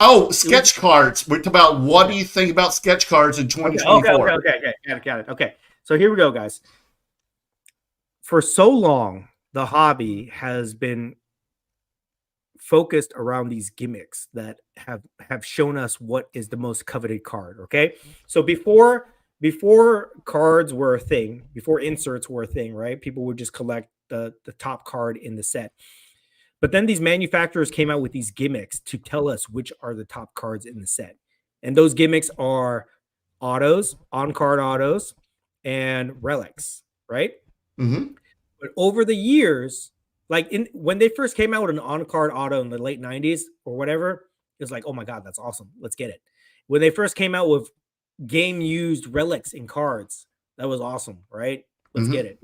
Oh, sketch cards. We're talking about what do you think about sketch cards in 2024? Okay. Got it. Okay. So here we go, guys. For so long, the hobby has been focused around these gimmicks that have shown us what is the most coveted card. Okay. So before cards were a thing, before inserts were a thing, right? People would just collect the top card in the set. But then these manufacturers came out with these gimmicks to tell us which are the top cards in the set. And those gimmicks are autos, on-card autos, and relics, right? Mm-hmm. But over the years, like when they first came out with an on-card auto in the late 90s or whatever, it was like, oh my God, that's awesome. Let's get it. When they first came out with game-used relics in cards, that was awesome, right? Let's get it.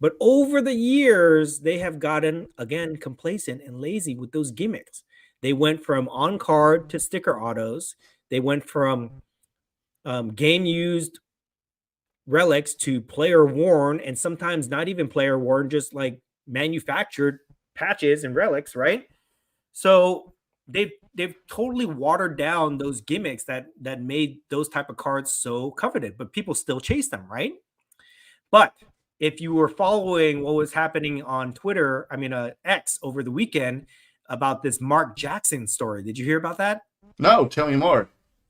But over the years, they have gotten, again, complacent and lazy with those gimmicks. They went from on-card to sticker autos. They went from game-used relics to player-worn, and sometimes not even player-worn, just like manufactured patches and relics, right? So they've totally watered down those gimmicks that made those type of cards so coveted, but people still chase them, right? But if you were following what was happening on Twitter, X over the weekend about this Mark Jackson story, did you hear about that? No, tell me more.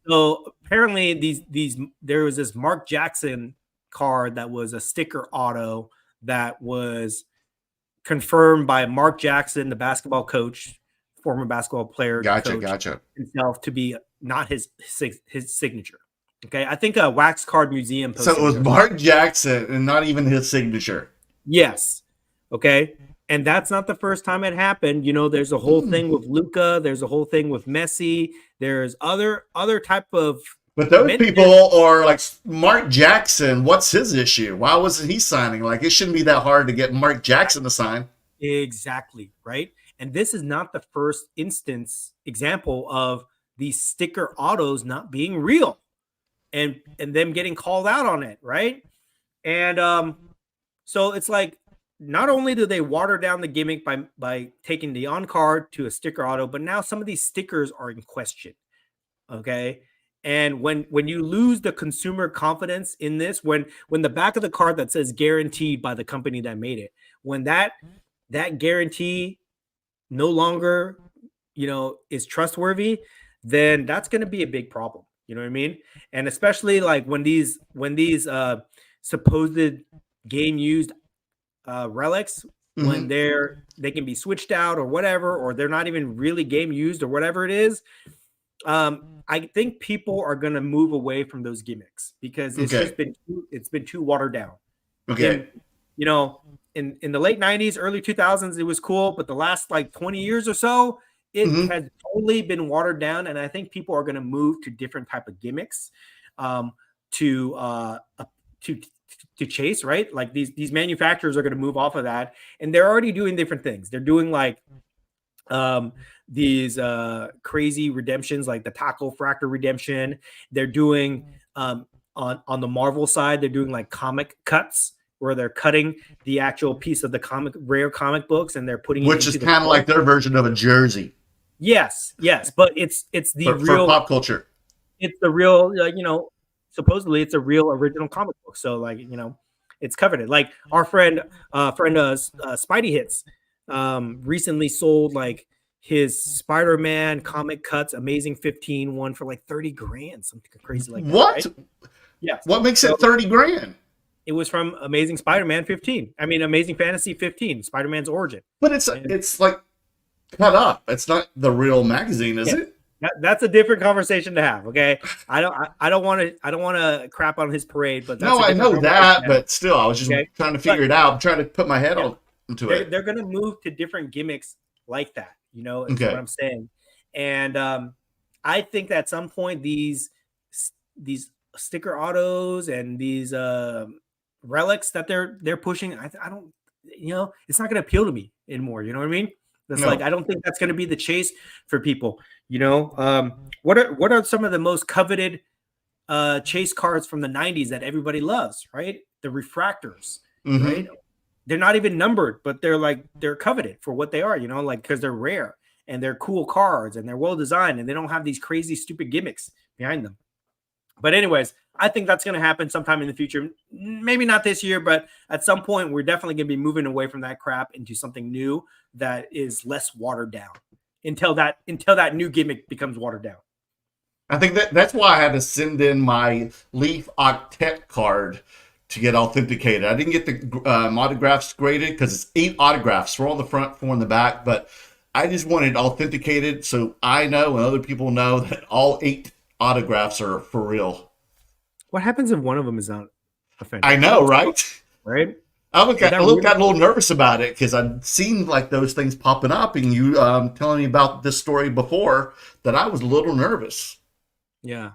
So apparently there was this Mark Jackson card that was a sticker auto that was confirmed by Mark Jackson, the basketball coach, former basketball player, Gotcha. himself, to be not his signature. Okay, I think a Wax Card Museum posted. So it was Mark Jackson and not even his signature. Yes. Okay. And that's not the first time it happened. There's a whole thing with Luka. There's a whole thing with Messi. There's other type of. But those people are like Mark Jackson. What's his issue? Why wasn't he signing? Like, it shouldn't be that hard to get Mark Jackson to sign. Exactly. Right. And this is not the first example of these sticker autos not being real. And them getting called out on it, right? And so it's like, not only do they water down the gimmick by taking the on-card to a sticker auto, but now some of these stickers are in question, okay? And when you lose the consumer confidence in this, when the back of the card that says guaranteed by the company that made it, when that guarantee no longer is trustworthy, then that's going to be a big problem. You know what I mean? And especially like when these supposed game used relics, when they can be switched out or whatever, or they're not even really game used or whatever it is. I think people are going to move away from those gimmicks because it's been too watered down. Okay. And, in the late 90s, early 2000s, it was cool, but the last like 20 years or so, it has totally been watered down, and I think people are going to move to different type of gimmicks to chase, right? Like these manufacturers are going to move off of that, and they're already doing different things. They're doing like these crazy redemptions, like the Taco Fractor redemption. They're doing on the Marvel side, they're doing like comic cuts where they're cutting the actual piece of the rare comic books and they're putting which is kind of like their version of a jersey. Yes, but it's the real for pop culture. It's the real, supposedly it's a real original comic book. So like, it's coveted. Like our friend Spidey Hits recently sold like his Spider-Man comic cuts, Amazing 15 one for like 30 grand, something crazy like that. What? Right? Yeah. What makes it 30 grand? It was from Amazing Spider-Man 15. I mean, Amazing Fantasy 15, Spider-Man's origin. But it's like cut up. It's not the real magazine, is it? That's a different conversation to have. Okay, I don't want to crap on his parade, but that's I know that, but still, I was just trying to figure it out. I'm trying to put my head into it. They're going to move to different gimmicks like that. Is what I'm saying, and I think that at some point these sticker autos and these relics that they're pushing, I don't, it's not going to appeal to me anymore. You know what I mean? That's like, I don't think that's going to be the chase for people. What are some of the most coveted chase cards from the 90s that everybody loves, right? The refractors, right? They're not even numbered, but they're coveted for what they are, because they're rare and they're cool cards and they're well designed and they don't have these crazy stupid gimmicks behind them. But anyways, I think that's going to happen sometime in the future. Maybe not this year, but at some point, we're definitely going to be moving away from that crap into something new that is less watered down until that new gimmick becomes watered down. I think that's why I had to send in my Leaf Octet card to get authenticated. I didn't get the autographs graded because it's 8 autographs, 4 on the front, 4 on the back, but I just wanted authenticated so I know and other people know that all 8 autographs are for real. What happens if one of them is not offended? I know, right? Right? I got a little nervous about it because I've seen like those things popping up, and you telling me about this story before that I was a little nervous. Yeah,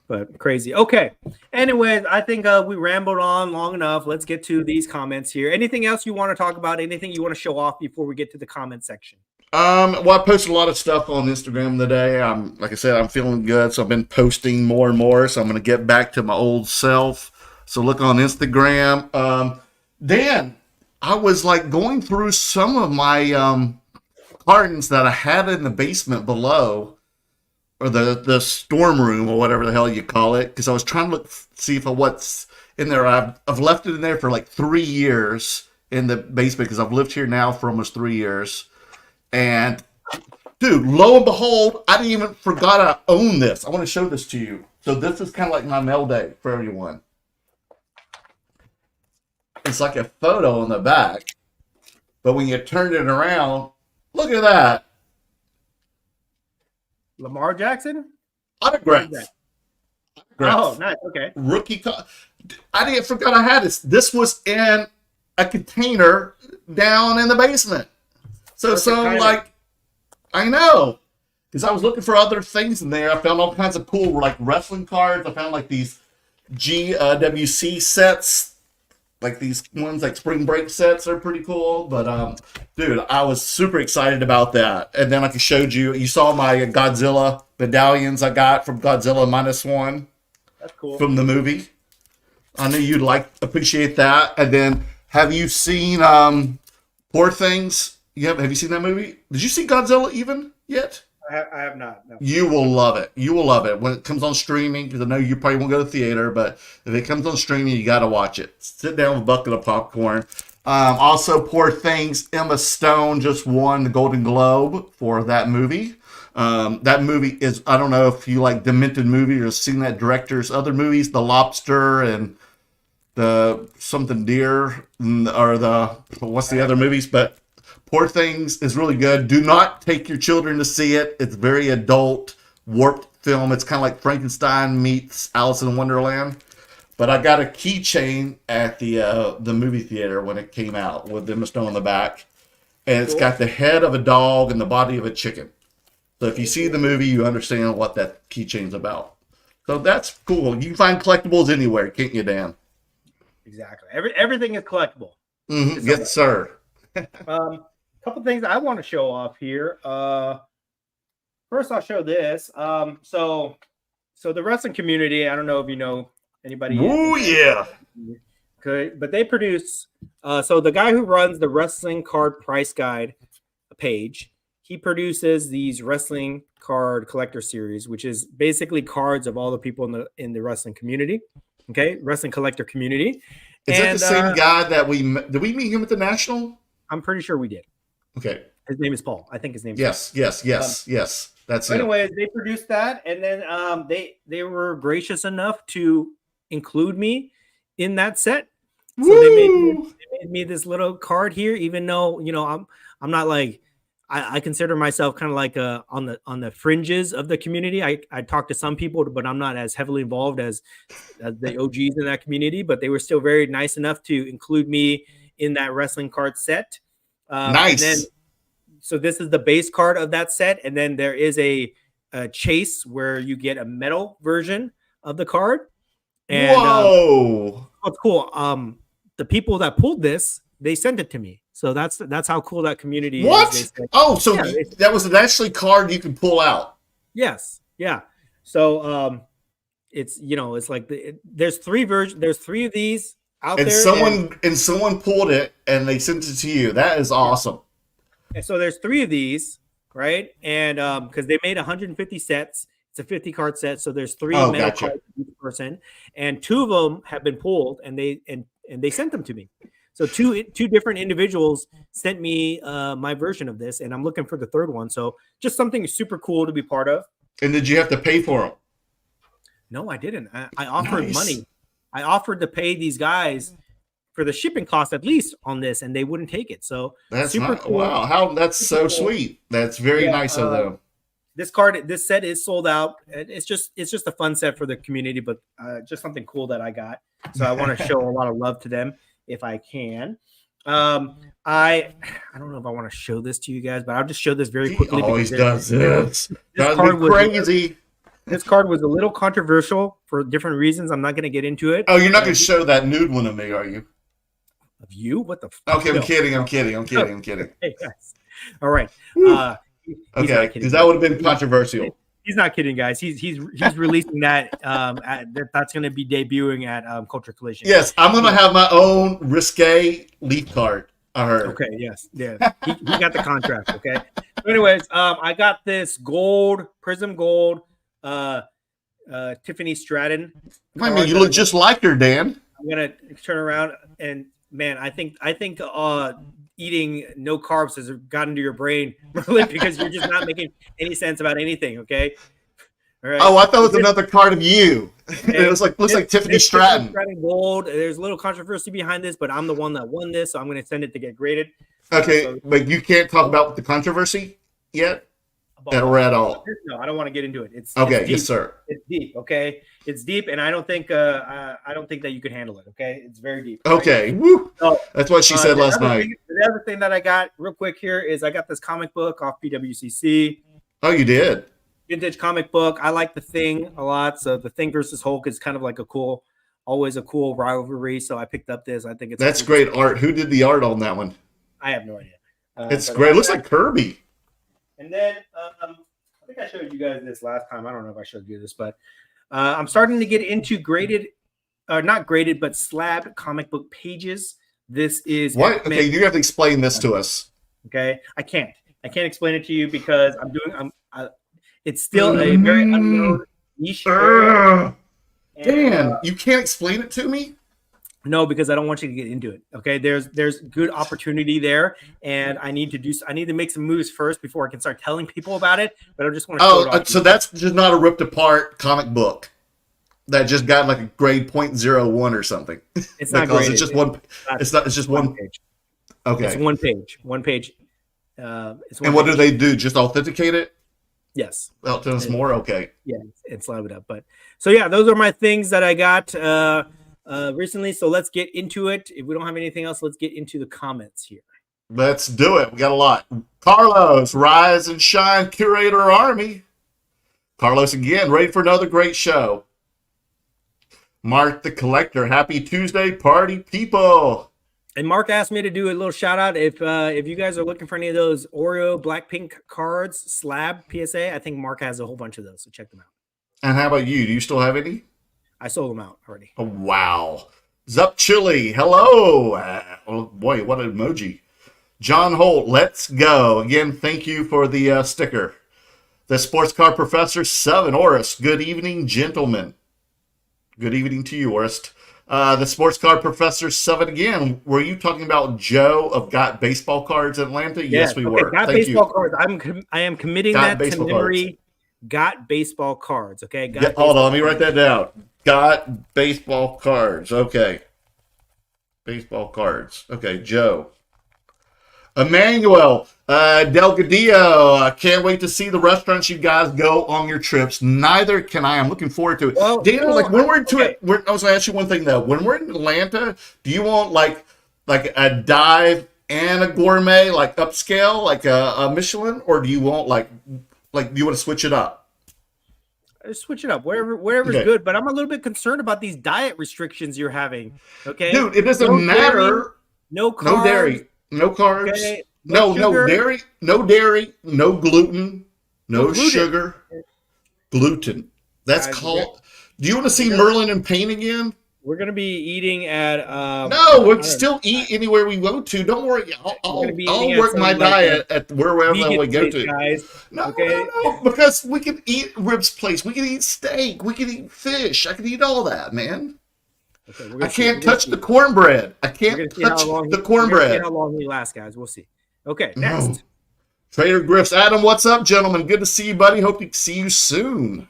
but crazy. Okay. Anyways, I think we rambled on long enough. Let's get to these comments here. Anything else you want to talk about? Anything you want to show off before we get to the comment section? Well, I posted a lot of stuff on Instagram today. Like I said, I'm feeling good, so I've been posting more and more. So I'm going to get back to my old self. So look on Instagram. Dan, I was like going through some of my cartons that I had in the basement below, or the storm room, or whatever the hell you call it, because I was trying to see if what's in there. I've left it in there for like 3 years in the basement because I've lived here now for almost 3 years. And dude, lo and behold, I didn't even forgot I own this. I want to show this to you. So this is kind of like my mail day for everyone. It's like a photo on the back, but when you turn it around, look at that. Lamar Jackson? Autograph. Oh, nice. Okay. Rookie. I didn't forgot I had this. This was in a container down in the basement. So like, I know, because I was looking for other things in there. I found all kinds of cool like wrestling cards. I found like these GWC sets, like these ones like spring break sets are pretty cool. But dude, I was super excited about that. And then like I showed you, you saw my Godzilla medallions I got from Godzilla -1. That's cool. From the movie. I knew you'd appreciate that. And then have you seen Poor Things? Have you seen that movie? Did you see Godzilla even yet? I have not. No. You will love it. You will love it when it comes on streaming, because I know you probably won't go to the theater, but if it comes on streaming, you got to watch it. Sit down with a bucket of popcorn. Also, Poor Things, Emma Stone just won the Golden Globe for that movie. That movie is, I don't know if you like demented movie or seen that director's other movies, The Lobster and the something deer, or what's the other movies? But Poor Things is really good. Do not take your children to see it. It's very adult, warped film. It's kind of like Frankenstein meets Alice in Wonderland. But I got a keychain at the movie theater when it came out with Emma Stone on the back. And it's got the head of a dog and the body of a chicken. So if you see the movie, you understand what that keychain's about. So that's cool. You can find collectibles anywhere, can't you, Dan? Exactly. Everything is collectible. Mm-hmm. Yes, sir. Couple things I want to show off here. First, I'll show this. So the wrestling community, I don't know if you know anybody. Oh, yeah. Okay, but they produce. So the guy who runs the wrestling card price guide page, he produces these wrestling card collector series, which is basically cards of all the people in the wrestling community. Okay, wrestling collector community. Is that the same guy that did we meet him at the National? I'm pretty sure we did. Okay. His name is Paul. I think his name is Yes. That's it. Anyways, they produced that, and then they were gracious enough to include me in that set. So they made me this little card here, even though I'm not like I consider myself kind of like on the fringes of the community. I talk to some people, but I'm not as heavily involved as the OGs in that community. But they were still very nice enough to include me in that wrestling card set. Nice. And then, so this is the base card of that set, and then there is a chase where you get a metal version of the card. And, whoa! It's cool. The people that pulled this, they sent it to me. So that's how cool that community is. What? So that was an actually card you can pull out. Yes. Yeah. So it's it's like there's three versions. There's three of these out there. Someone pulled it and they sent it to you. That is awesome. And so there's three of these, right? And because they made 150 sets, it's a 50 card set. So there's three metal cards for each person, and two of them have been pulled, and they sent them to me. So two different individuals sent me my version of this, and I'm looking for the third one. So just something super cool to be part of. And did you have to pay for them? No, I didn't. I offered money. I offered to pay these guys for the shipping cost at least on this, and they wouldn't take it. So that's super cool. Wow, that's so cool. Sweet. That's very nice of them. This set is sold out. It's just a fun set for the community, but just something cool that I got. So I want to show a lot of love to them if I can. I don't know if I want to show this to you guys, but I'll just show this very quickly. He always does this. This card was crazy. This card was a little controversial for different reasons. I'm not going to get into it. Oh, you're not going to show that nude one of me, are you? Of you? What the fuck? Okay, I'm kidding. Hey, guys. All right. Okay, because that would have been controversial. He's not kidding, guys. He's releasing that. That's going to be debuting at Culture Collision. Yes, I'm going to have my own risque leaf card. I heard. Okay. Yes. Yeah. He got the contract. Okay. So anyways, I got this Prism Gold, Tiffany Stratton. I mean, you look just like her, Dan. I'm gonna turn around and man, I think eating no carbs has gotten to your brain, Merlin, because you're just not making any sense about anything. Okay. All right. Oh, I thought it was another card of you. It was looks like Tiffany Stratton. Stratton Gold. There's a little controversy behind this, but I'm the one that won this, so I'm going to send it to get graded. Okay, but you can't talk about the controversy yet. Or at all? No, I don't want to get into it. It's okay. It's yes, sir. It's deep. Okay, it's deep, and I don't think that you can handle it. Okay, it's very deep. Right? Okay, woo. So, that's what she said last night. The other thing that I got real quick here is I got this comic book off PWCC. Oh, you did? Vintage comic book. I like the Thing a lot. So the Thing versus Hulk is kind of like always a cool rivalry. So I picked up this. I think that's great art. Who did the art on that one? I have no idea. It's great. It looks like Kirby. And then I think I showed you guys this last time. I don't know if I showed you this, but I'm starting to get into not graded, but slabbed comic book pages. This is what? Okay, you have to explain this to us. Okay, I can't explain it to you because it's still a very unknown niche area. Dan, you can't explain it to me? No, because I don't want you to get into it. Okay, there's good opportunity there, and I need to make some moves first before I can start telling people about it. But I just want to show it off. So that's just not a ripped apart comic book that just got like a grade .01 or something. It's not graded. It's just one. It's just one page. Okay, it's one page. One page. And what do they do? Just authenticate it? Yes. Well, tell us more. Okay. Yeah, and slab it up. But so yeah, those are my things that I got recently. So let's get into it. If we don't have anything else, let's get into the comments here. Let's do it. We got a lot. Carlos, rise and shine, curator army. Carlos again, ready for another great show. Mark the Collector, happy Tuesday, party people. And Mark asked me to do a little shout out if you guys are looking for any of those Oreo Blackpink cards, slab PSA. I think Mark has a whole bunch of those, so check them out. And how about you? Do you still have any? I sold them out already. Oh, wow. Zup Chili, hello. Oh boy, what an emoji. John Holt, let's go. Again, thank you for the sticker. The Sports Car Professor 7, Orist. Good evening, gentlemen. Good evening to you, Orist. The Sports Car Professor 7 again. Were you talking about Joe of Got Baseball Cards Atlanta? Yes, we were. Got Thank Baseball you. Cards. I am committing that to memory. Cards. Got Baseball Cards. Okay. Hold on. Let me write that down. Got Baseball Cards. Okay. Baseball Cards. Okay. Joe. Emmanuel Delgadillo. I can't wait to see the restaurants you guys go on your trips. Neither can I. I'm looking forward to it. Well, Daniel, like when we're to it, I was going to ask you one thing though. When we're in Atlanta, do you want like a dive and a gourmet, like upscale, like a Michelin, or do you want like do you want to switch it up? Switch it up, wherever's good. But I'm a little bit concerned about these diet restrictions you're having. Okay, dude, it doesn't matter. No carbs, no dairy, no carbs, okay. no dairy, no gluten, no sugar, gluten. That's called. Do you want to see Merlin in pain again? We're gonna be eating at. No, we'll still eat anywhere we go to. Don't worry. I'll work my diet at wherever we go to. Guys. No, because we can eat ribs place. We can eat steak. We can eat fish. I can eat all that, man. Okay, I can't touch the cornbread. I can't touch the cornbread. See how long we last, guys. We'll see. Okay, next. No. Trader Griffs. Adam, what's up, gentlemen? Good to see you, buddy. Hope to see you soon.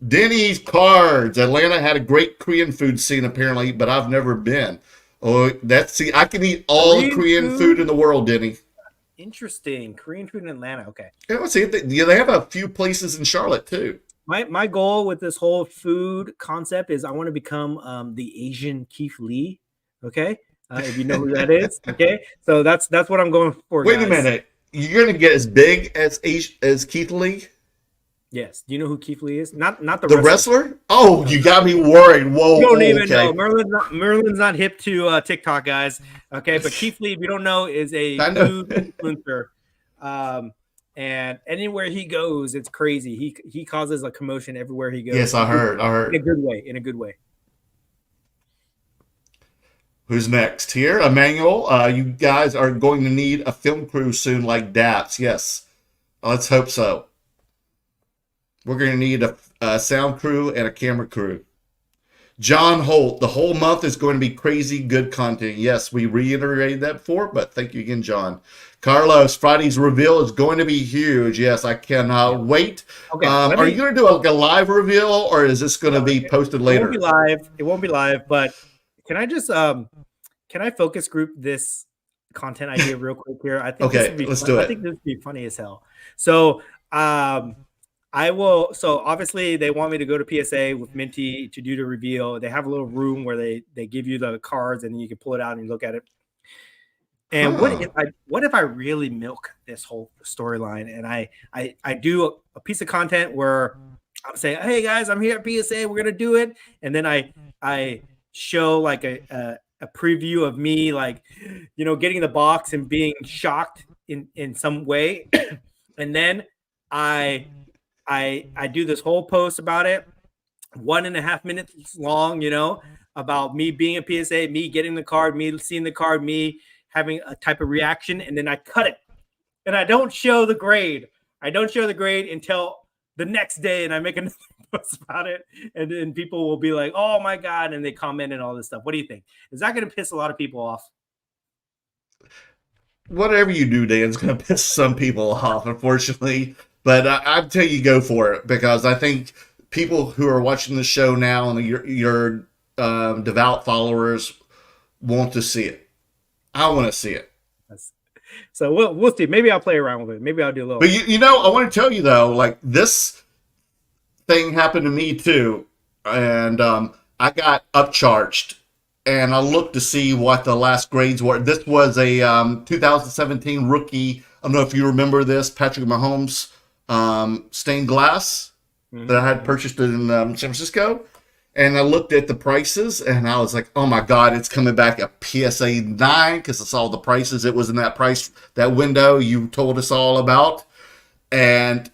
Denny's Cards. Atlanta had a great Korean food scene, apparently, but I've never been. Oh, I can eat all Korean food in the world, Denny. Interesting. Korean food in Atlanta. Okay. Yeah, let's see. They have a few places in Charlotte, too. My goal with this whole food concept is I want to become the Asian Keith Lee. Okay. If you know who that is. Okay. So that's what I'm going for. Wait a minute. You're going to get as big as Keith Lee? Yes. Do you know who Keith Lee is? Not the wrestler? Oh, you got me worried. Whoa. You don't even know. Merlin's not hip to TikTok, guys. Okay, but Keith Lee, if you don't know, is a food influencer. And anywhere he goes, it's crazy. He causes a commotion everywhere he goes. Yes, I heard. In a good way. Who's next here? Emmanuel, you guys are going to need a film crew soon like DAPS. Yes. Let's hope so. We're going to need a sound crew and a camera crew. John Holt, the whole month is going to be crazy good content. Yes, we reiterated that before, but thank you again, John. Carlos, Friday's reveal is going to be huge. Yes, I cannot wait. Okay, are you going to do a live reveal, or is this going to be posted later? It won't be live, but can I just can I focus group this content idea real quick here? I think let's do it. I think this would be funny as hell. So I will. So obviously they want me to go to PSA with Minty to do the reveal. They have a little room where they give you the cards and then you can pull it out and look at it. And what if I really milk this whole storyline and I do a piece of content where I'm saying, hey guys, I'm here at PSA, we're gonna do it, and then I show like a preview of me, like, you know, getting the box and being shocked in some way, and then I do this whole post about it, 1.5 minutes long, you know, about me being a PSA, me getting the card, me seeing the card, me having a type of reaction, and then I cut it. And I don't show the grade. I don't show the grade until the next day and I make another post about it, and then people will be like, "Oh my god," and they comment and all this stuff. What do you think? Is that going to piss a lot of people off? Whatever you do, Dan, is going to piss some people off, unfortunately. But I'd tell you go for it, because I think people who are watching the show now and your devout followers want to see it. I want to see it. So we'll see. Maybe I'll play around with it. Maybe I'll do a little. But you know, I want to tell you though, like this thing happened to me too, and I got upcharged, and I looked to see what the last grades were. This was a 2017 rookie. I don't know if you remember this, Patrick Mahomes stained glass that I had purchased in San Francisco. And I looked at the prices, and I was like, "Oh my God, it's coming back a PSA 9," because I saw the prices. It was in that price, that window you told us all about, and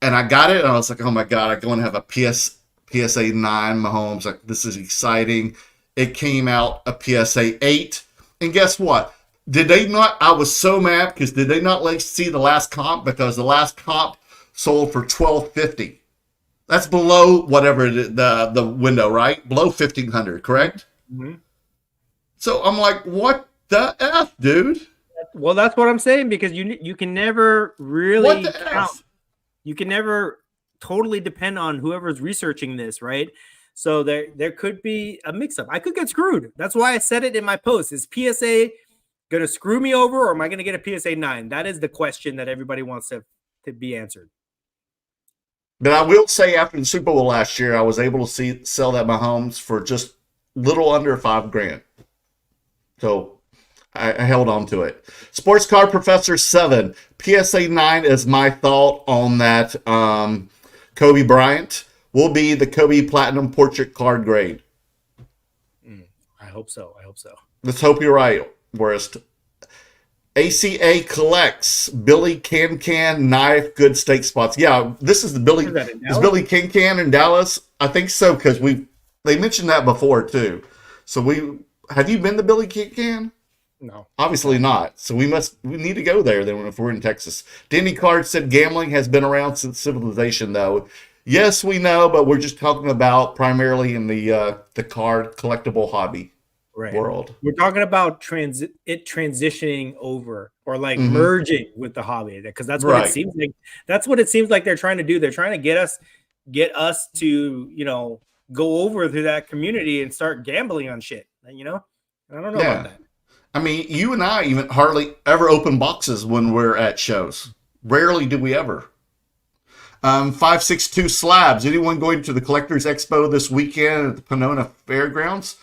I got it, and I was like, "Oh my God, I'm going to have a PSA 9 Mahomes. Like, this is exciting." It came out a PSA 8, and guess what? Did they not? I was so mad because did they not see the last comp? Because the last comp sold for $1,250. That's below whatever the window, right? Below 1,500, correct? Mm-hmm. So I'm like, what the F, dude? Well, that's what I'm saying, because you can never really What the count. F? You can never totally depend on whoever's researching this, right? So there could be a mix-up. I could get screwed. That's why I said it in my post. Is PSA going to screw me over, or am I going to get a PSA 9? That is the question that everybody wants to be answered. But I will say, after the Super Bowl last year, I was able to sell that Mahomes for just little under $5,000. So I held on to it. Sports Card Professor 7, PSA 9 is my thought on that. Kobe Bryant will be the Kobe Platinum Portrait Card grade. I hope so. Let's hope you're right, Worst. ACA collects Billy Can Knife Good Steak Spots. Yeah, this is the Billy. Is Billy Can in Dallas? I think so, because they mentioned that before too. So have you been to Billy Can? No, obviously not. So we need to go there then if we're in Texas. Danny Card said gambling has been around since civilization, though. Yes, we know, but we're just talking about primarily in the card collectible hobby. Right. World. We're talking about transitioning over, or like merging with the hobby, because that's what it seems like. That's what it seems like they're trying to do. They're trying to get us to go over to that community and start gambling on shit. I don't know about that. I mean, you and I even hardly ever open boxes when we're at shows. Rarely do we ever. 562 Slabs. Anyone going to the Collectors Expo this weekend at the Pomona Fairgrounds?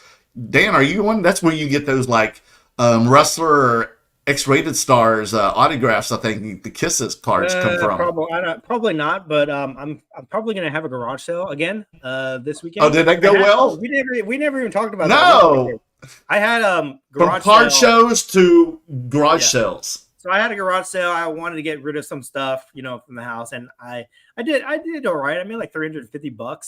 Dan, are you one? That's where you get those like wrestler or X-rated stars autographs. I think the Kisses cards come from. Probably not, but I'm probably gonna have a garage sale again this weekend. Oh, did that go well? We never even talked about that. No, I had garage from card shows to garage sales. So I had a garage sale. I wanted to get rid of some stuff, from the house, and I did all right. I made like $350.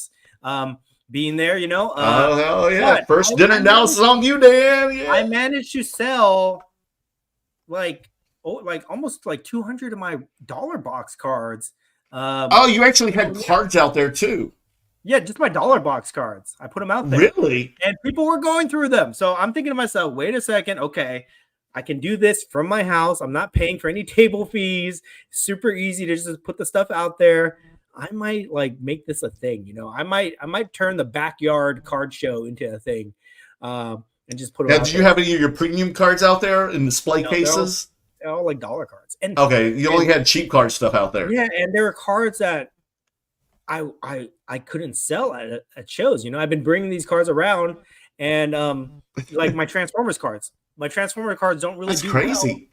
Being there, oh hell yeah! First dinner in Dallas is on you, Dan. Yeah. I managed to sell like almost like 200 of my dollar box cards. You actually had cards out there too. Yeah, just my dollar box cards. I put them out there. Really? And people were going through them. So I'm thinking to myself, wait a second. Okay, I can do this from my house. I'm not paying for any table fees. Super easy to just put the stuff out there. I might make this a thing, I might turn the backyard card show into a thing, and just put it. Now, did you have any of your premium cards out there in display cases? They're all like dollar cards. And okay, you only had cheap card stuff out there. Yeah, and there are cards that I couldn't sell at shows. I've been bringing these cards around, and like my Transformers cards. My Transformer cards don't really do crazy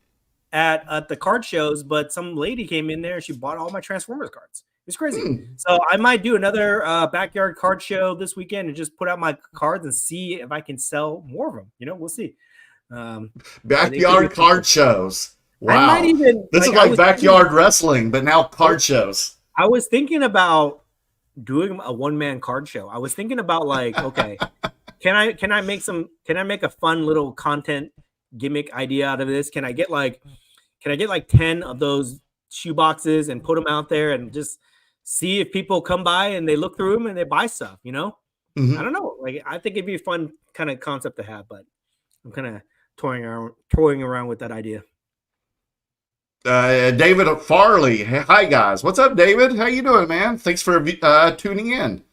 well at the card shows, but some lady came in there and she bought all my Transformers cards. It's crazy. So I might do another backyard card show this weekend and just put out my cards and see if I can sell more of them. We'll see. Backyard card shows. Wow. I might even, this is like backyard wrestling, but now card shows. I was thinking about doing a one-man card show. I was thinking about okay, can I make a fun little content gimmick idea out of this? Can I get like 10 of those shoe boxes and put them out there and just see if people come by and they look through them and they buy stuff, you know? Mhm. I don't know. Like, I think it'd be a fun kind of concept to have, but I'm kind of toying around with that idea. David Farley. Hi, guys. What's up, David? How you doing, man? Thanks for tuning in.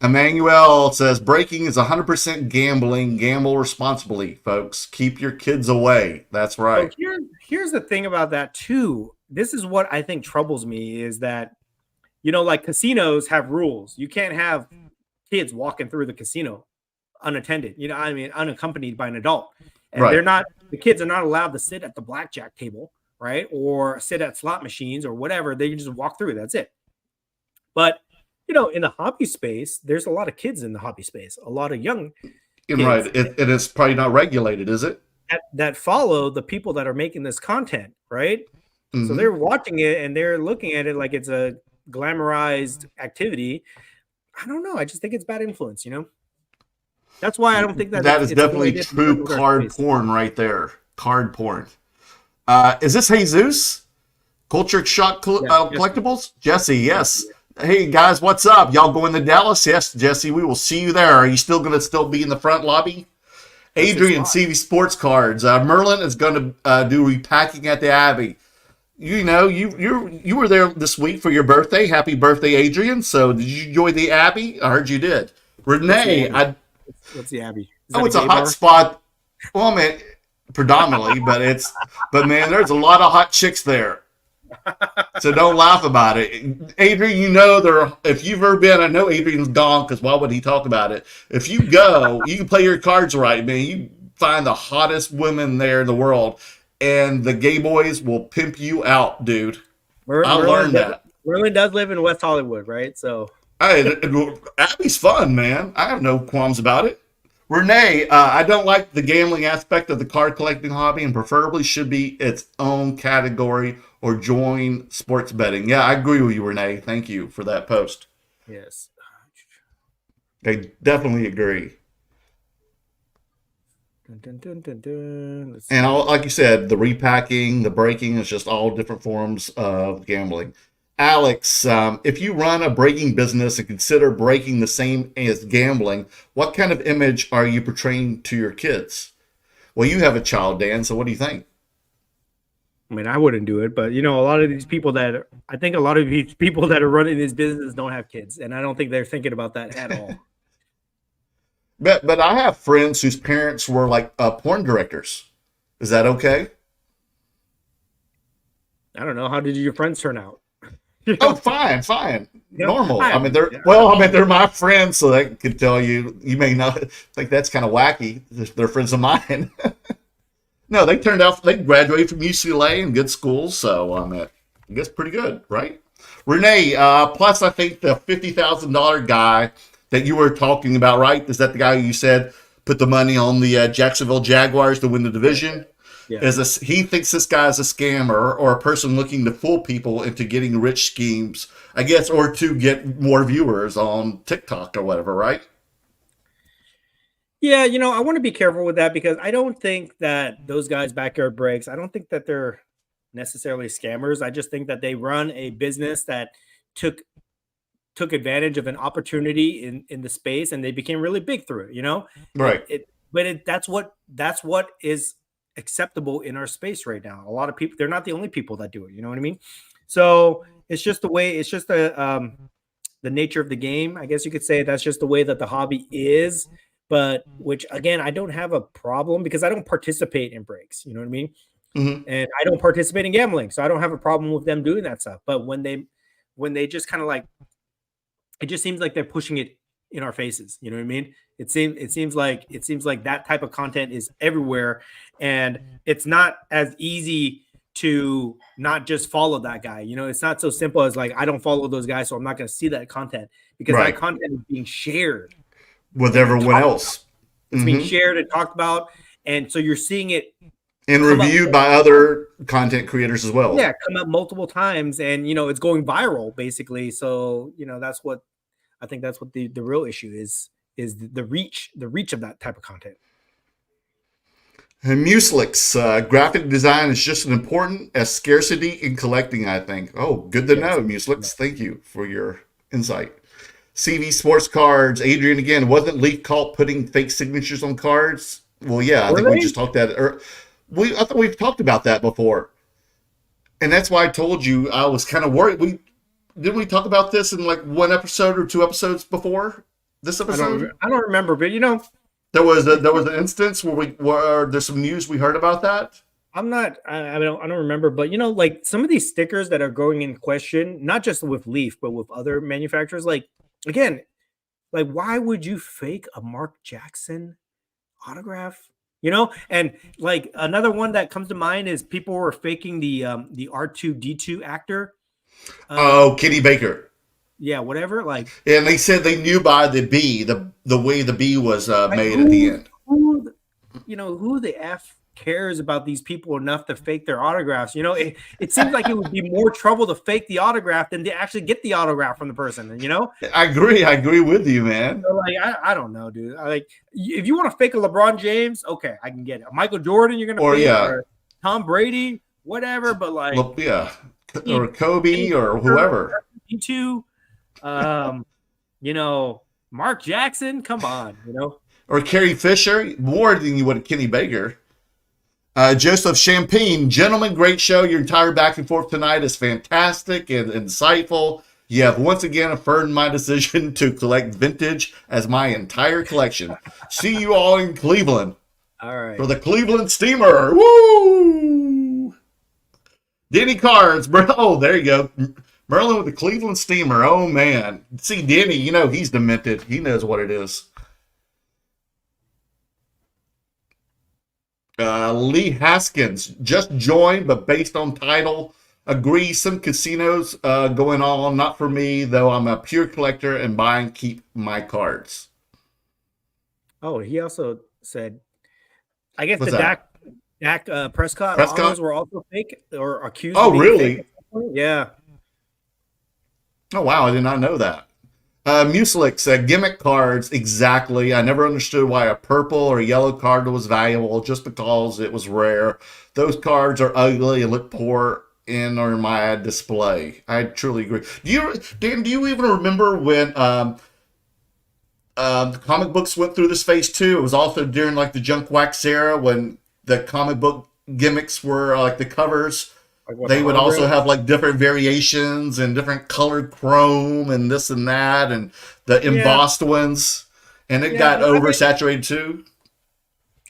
Emmanuel says, breaking is 100% gambling. Gamble responsibly, folks. Keep your kids away. That's right. So here's the thing about that, too. This is what I think troubles me is that, you know, like casinos have rules. You can't have kids walking through the casino unattended, you know, I mean, unaccompanied by an adult. And Right. the kids are not allowed to sit at the blackjack table, right? Or sit at slot machines or whatever. They can just walk through. That's it. But, you know, in the hobby space, there's a lot of kids in the hobby space, a lot of young And kids right. It is probably not regulated, is it? that follow the people that are making this content, right? So Mhm. they're watching it and they're looking at it like it's a glamorized activity. I don't know. I just think it's bad influence, you know? That's why I don't think That is it's a good definitely idea to true work with our card space. porn right there. Card porn. Is this Jesus? Culture Shock Jesse. Collectibles? Jesse, yes. Hey, guys, what's up? Y'all going to Dallas? Yes, Jesse, we will see you there. Are you still going to be in the front lobby? Adrian, CV Sports Cards. Merlin is going to do repacking at the Abbey. You know, you were there this week for your birthday. Happy birthday, Adrian. So did you enjoy the Abbey? I heard you did. Renee, What's the Abbey? it's a hot spot. Well, man, predominantly, but man, there's a lot of hot chicks there. So don't laugh about it. Adrian, you know, if you've ever been, I know Adrian's gone because why would he talk about it? If you go, you can play your cards right, man. You find the hottest women there in the world, and the gay boys will pimp you out, dude. I learned that. Merlin does live in West Hollywood, right? So Abby's fun, man. I have no qualms about it. Renee, I don't like the gambling aspect of the card collecting hobby and preferably should be its own category or join sports betting. Yeah, I agree with you, Renee. Thank you for that post. yes. I definitely agree. Dun, dun, dun, dun. Let's And see. like you said, the repacking, the breaking is just all different forms of gambling. Alex, if you run a breaking business and consider breaking the same as gambling, what kind of image are you portraying to your kids? Well, you have a child, Dan, so what do you think? I mean, I wouldn't do it, but you know, a lot of these people that are running this business don't have kids, and I don't think they're thinking about that at all. But I have friends whose parents were like porn directors. Is that okay? I don't know. How did your friends turn out? Oh, fine. Yeah, Normal. fine. I mean, they're my friends, so they can tell you. You may not think that's kind of wacky. They're friends of mine. No, they graduated from UCLA and good schools, so I guess pretty good, right? Renee, plus I think the $50,000 guy that you were talking about, right? Is that the guy you said put the money on the Jacksonville Jaguars to win the division? Yeah. He thinks this guy is a scammer or a person looking to fool people into getting rich schemes, I guess, or to get more viewers on TikTok or whatever, right? Yeah, you know, I want to be careful with that because I don't think that those guys backyard breaks, I don't think that they're necessarily scammers. I just think that they run a business that took advantage of an opportunity in the space and they became really big through it, you know? Right. That's what is acceptable in our space right now. A lot of people, they're not the only people that do it, you know what I mean? So it's just the nature of the game. I guess you could say that's just the way that the hobby is. But which again, I don't have a problem because I don't participate in breaks. You know what I mean? Mm-hmm. And I don't participate in gambling, so I don't have a problem with them doing that stuff. But when they just kind of like, it just seems like they're pushing it in our faces. You know what I mean? It seems like that type of content is everywhere, and it's not as easy to not just follow that guy. You know, it's not so simple as like I don't follow those guys, so I'm not going to see that content because that content is being shared with everyone else. It's being shared and talked about, and so you're seeing it and reviewed by other content creators as well. Yeah, come up multiple times, and you know it's going viral basically. So you know that's what I think. That's what the real issue is the reach of that type of content. And Muslix, graphic design is just as important as scarcity in collecting, I think. Oh, good to know, Muslix. Thank you for your insight. CV Sports Cards, Adrian again. Wasn't Leaf caught putting fake signatures on cards? Well, yeah, I think we just talked that. I thought we've talked about that before, and that's why I told you I was kind of worried. Didn't we talk about this in like one episode or two episodes before this episode? I don't remember, but there was an instance where there's some news we heard about that. I don't remember, but like some of these stickers that are going in question, not just with Leaf, but with other manufacturers, like again, like why would you fake a Mark Jackson autograph? And like another one that comes to mind is people were faking the R2D2 actor. Kenny Baker. Yeah, whatever. Like, and they said they knew by the B, the way the B was made at the end. Who the F cares about these people enough to fake their autographs? It seems like it would be more trouble to fake the autograph than to actually get the autograph from the person. I agree with you, man. I don't know, dude. Like, if you want to fake a LeBron James, okay, I can get it. Michael Jordan, you're gonna fake, or Tom Brady, whatever. But like, or Kobe or whoever. You Mark Jackson, come on, or Carrie Fisher, more than you would Kenny Baker. Joseph Champagne, gentlemen, great show. Your entire back and forth tonight is fantastic and insightful. You have once again affirmed my decision to collect vintage as my entire collection. See you all in Cleveland. All right. For the Cleveland Steamer. Woo! Denny Cards, bro. Oh, there you go. Merlin with the Cleveland Steamer. Oh, man. See, Denny, he's demented. He knows what it is. Lee Haskins just joined, but based on title, agree some casinos going on. Not for me, though. I'm a pure collector and buy and keep my cards. Oh, he also said, I guess Dak Prescott autos were also fake or accused. Oh, really? Yeah. Oh, wow. I did not know that. Muslix, gimmick cards, exactly. I never understood why a purple or yellow card was valuable just because it was rare. Those cards are ugly and look poor in or my display. I truly agree. Dan, do you even remember when the comic books went through this phase too? It was also during like the Junk Wax era when the comic book gimmicks were like the covers. They would also have like different variations and different colored chrome and this and that and the embossed ones, and it got oversaturated too.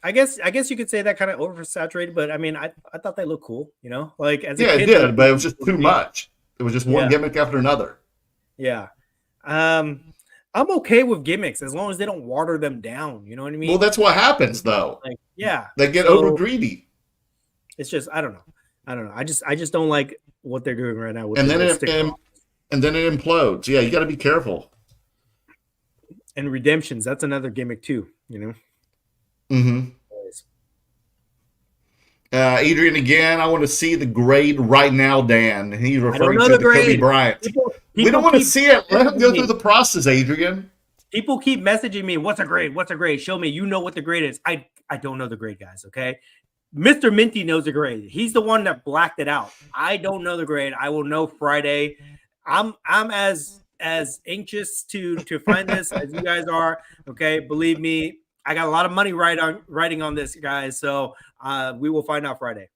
I guess you could say that kind of oversaturated, but I mean, I thought they looked cool, like as a kid, it did, but it was just too much. It was just one gimmick after another. Yeah, I'm okay with gimmicks as long as they don't water them down. You know what I mean? Well, that's what happens though. Like, they get over greedy. It's just I don't know. I just don't like what they're doing right now. With and then it implodes. Yeah, you got to be careful. And redemptions, that's another gimmick too. Mm-hmm. Adrian again. I want to see the grade right now, Dan. He's referring to the Kobe Bryant. We don't want to see it. Let him go through the process, Adrian. People keep messaging me. What's a grade? What's a grade? Show me. You know what the grade is. I don't know the grade, guys. Okay. Mr. Minty knows the grade. He's the one that blacked it out. I don't know the grade. I will know Friday. I'm as anxious to find this as you guys are. Okay, believe me, I got a lot of money writing on this, guys. So we will find out Friday.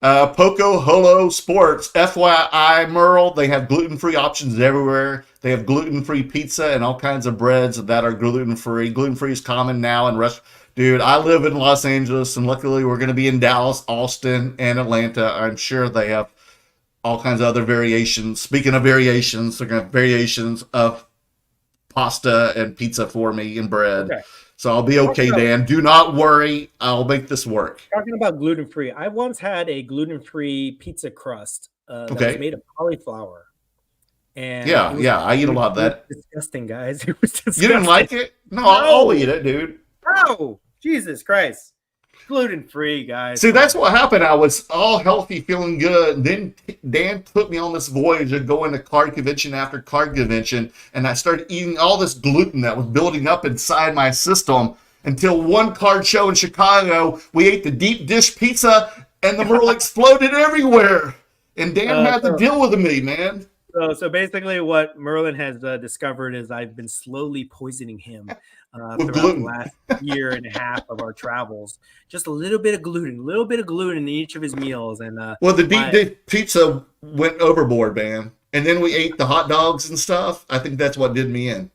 Poco Holo Sports, FYI, Merle, they have gluten-free options everywhere. They have gluten-free pizza and all kinds of breads that are gluten-free. Gluten-free is common now in restaurants. Dude, I live in Los Angeles, and luckily we're going to be in Dallas, Austin, and Atlanta. I'm sure they have all kinds of other variations. Speaking of variations, they're going to have variations of pasta and pizza for me and bread. Okay. So I'll be okay, Dan. Do not worry. I'll make this work. Talking about gluten-free, I once had a gluten-free pizza crust that was made of cauliflower. And I eat a lot of that. Disgusting, guys. It was disgusting. You didn't like it? No, I'll eat it, dude. No, Jesus Christ. Gluten-free, guys. See, that's what happened. I was all healthy, feeling good. Then Dan put me on this voyage of going to card convention after card convention, and I started eating all this gluten that was building up inside my system. until one card show in Chicago, we ate the deep dish pizza and the Merle exploded everywhere. And Dan had to deal with me, man. So basically what Merlin has discovered is I've been slowly poisoning him throughout the last year and a half of our travels. Just a little bit of gluten in each of his meals. And well, the deep dish pizza went overboard, man. And then we ate the hot dogs and stuff. I think that's what did me in.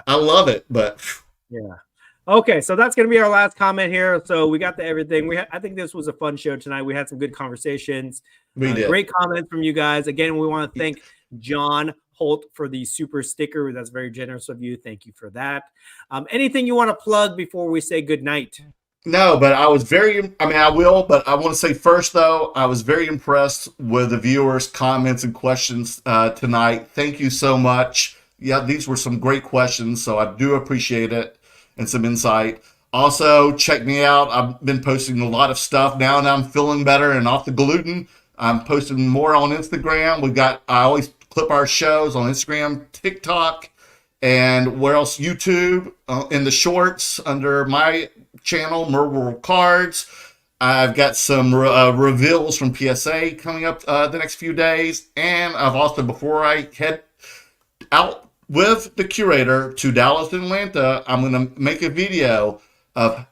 I love it, but yeah. Okay, so that's going to be our last comment here. So we got to everything. I think this was a fun show tonight. We had some good conversations. We did. Great comments from you guys. Again, we want to thank John Holt for the super sticker. That's very generous of you. Thank you for that. Anything you want to plug before we say good night? No, but I will, but I want to say first, though, I was very impressed with the viewers' comments and questions tonight. Thank you so much. Yeah, these were some great questions, so I do appreciate it. And some insight. Also, check me out. I've been posting a lot of stuff now that I'm feeling better and off the gluten. I'm posting more on Instagram. I always clip our shows on Instagram, TikTok, and where else? YouTube, in the shorts under my channel, Merleworld Cards. I've got some reveals from PSA coming up the next few days. And I've also, before I head out with the curator to Dallas and Atlanta, I'm going to make a video of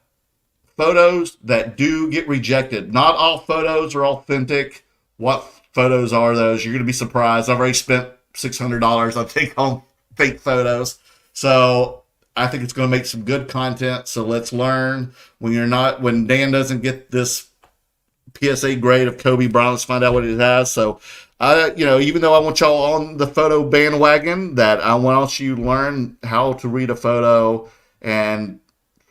photos that do get rejected. Not all photos are authentic. What photos are those? You're going to be surprised. I've already spent $600, I think, on fake photos. So I think it's going to make some good content. So let's learn. When Dan doesn't get this PSA grade of Kobe Bryant, let's find out what it has. So even though I want y'all on the photo bandwagon, that I want you to learn how to read a photo and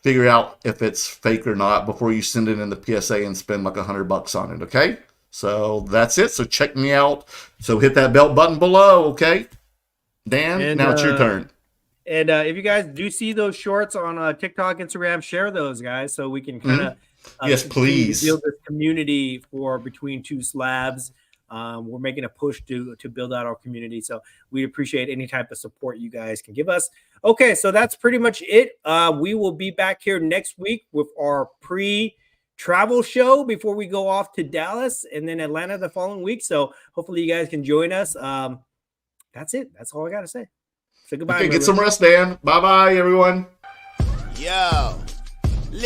figure out if it's fake or not before you send it in the PSA and spend like $100 on it. Okay. So that's it. So check me out. So hit that bell button below. Okay. Dan, now it's your turn. And if you guys do see those shorts on TikTok, Instagram, share those, guys, so we can kind of yes, please build this community for Between Two Slabs. We're making a push to build out our community, so we appreciate any type of support you guys can give us. Okay, so that's pretty much it. We will be back here next week with our pre-travel show before we go off to Dallas and then Atlanta the following week. So hopefully you guys can join us. That's it. That's all I got to say. Say goodbye. Okay, get some rest, Dan. Bye-bye, everyone. Yo.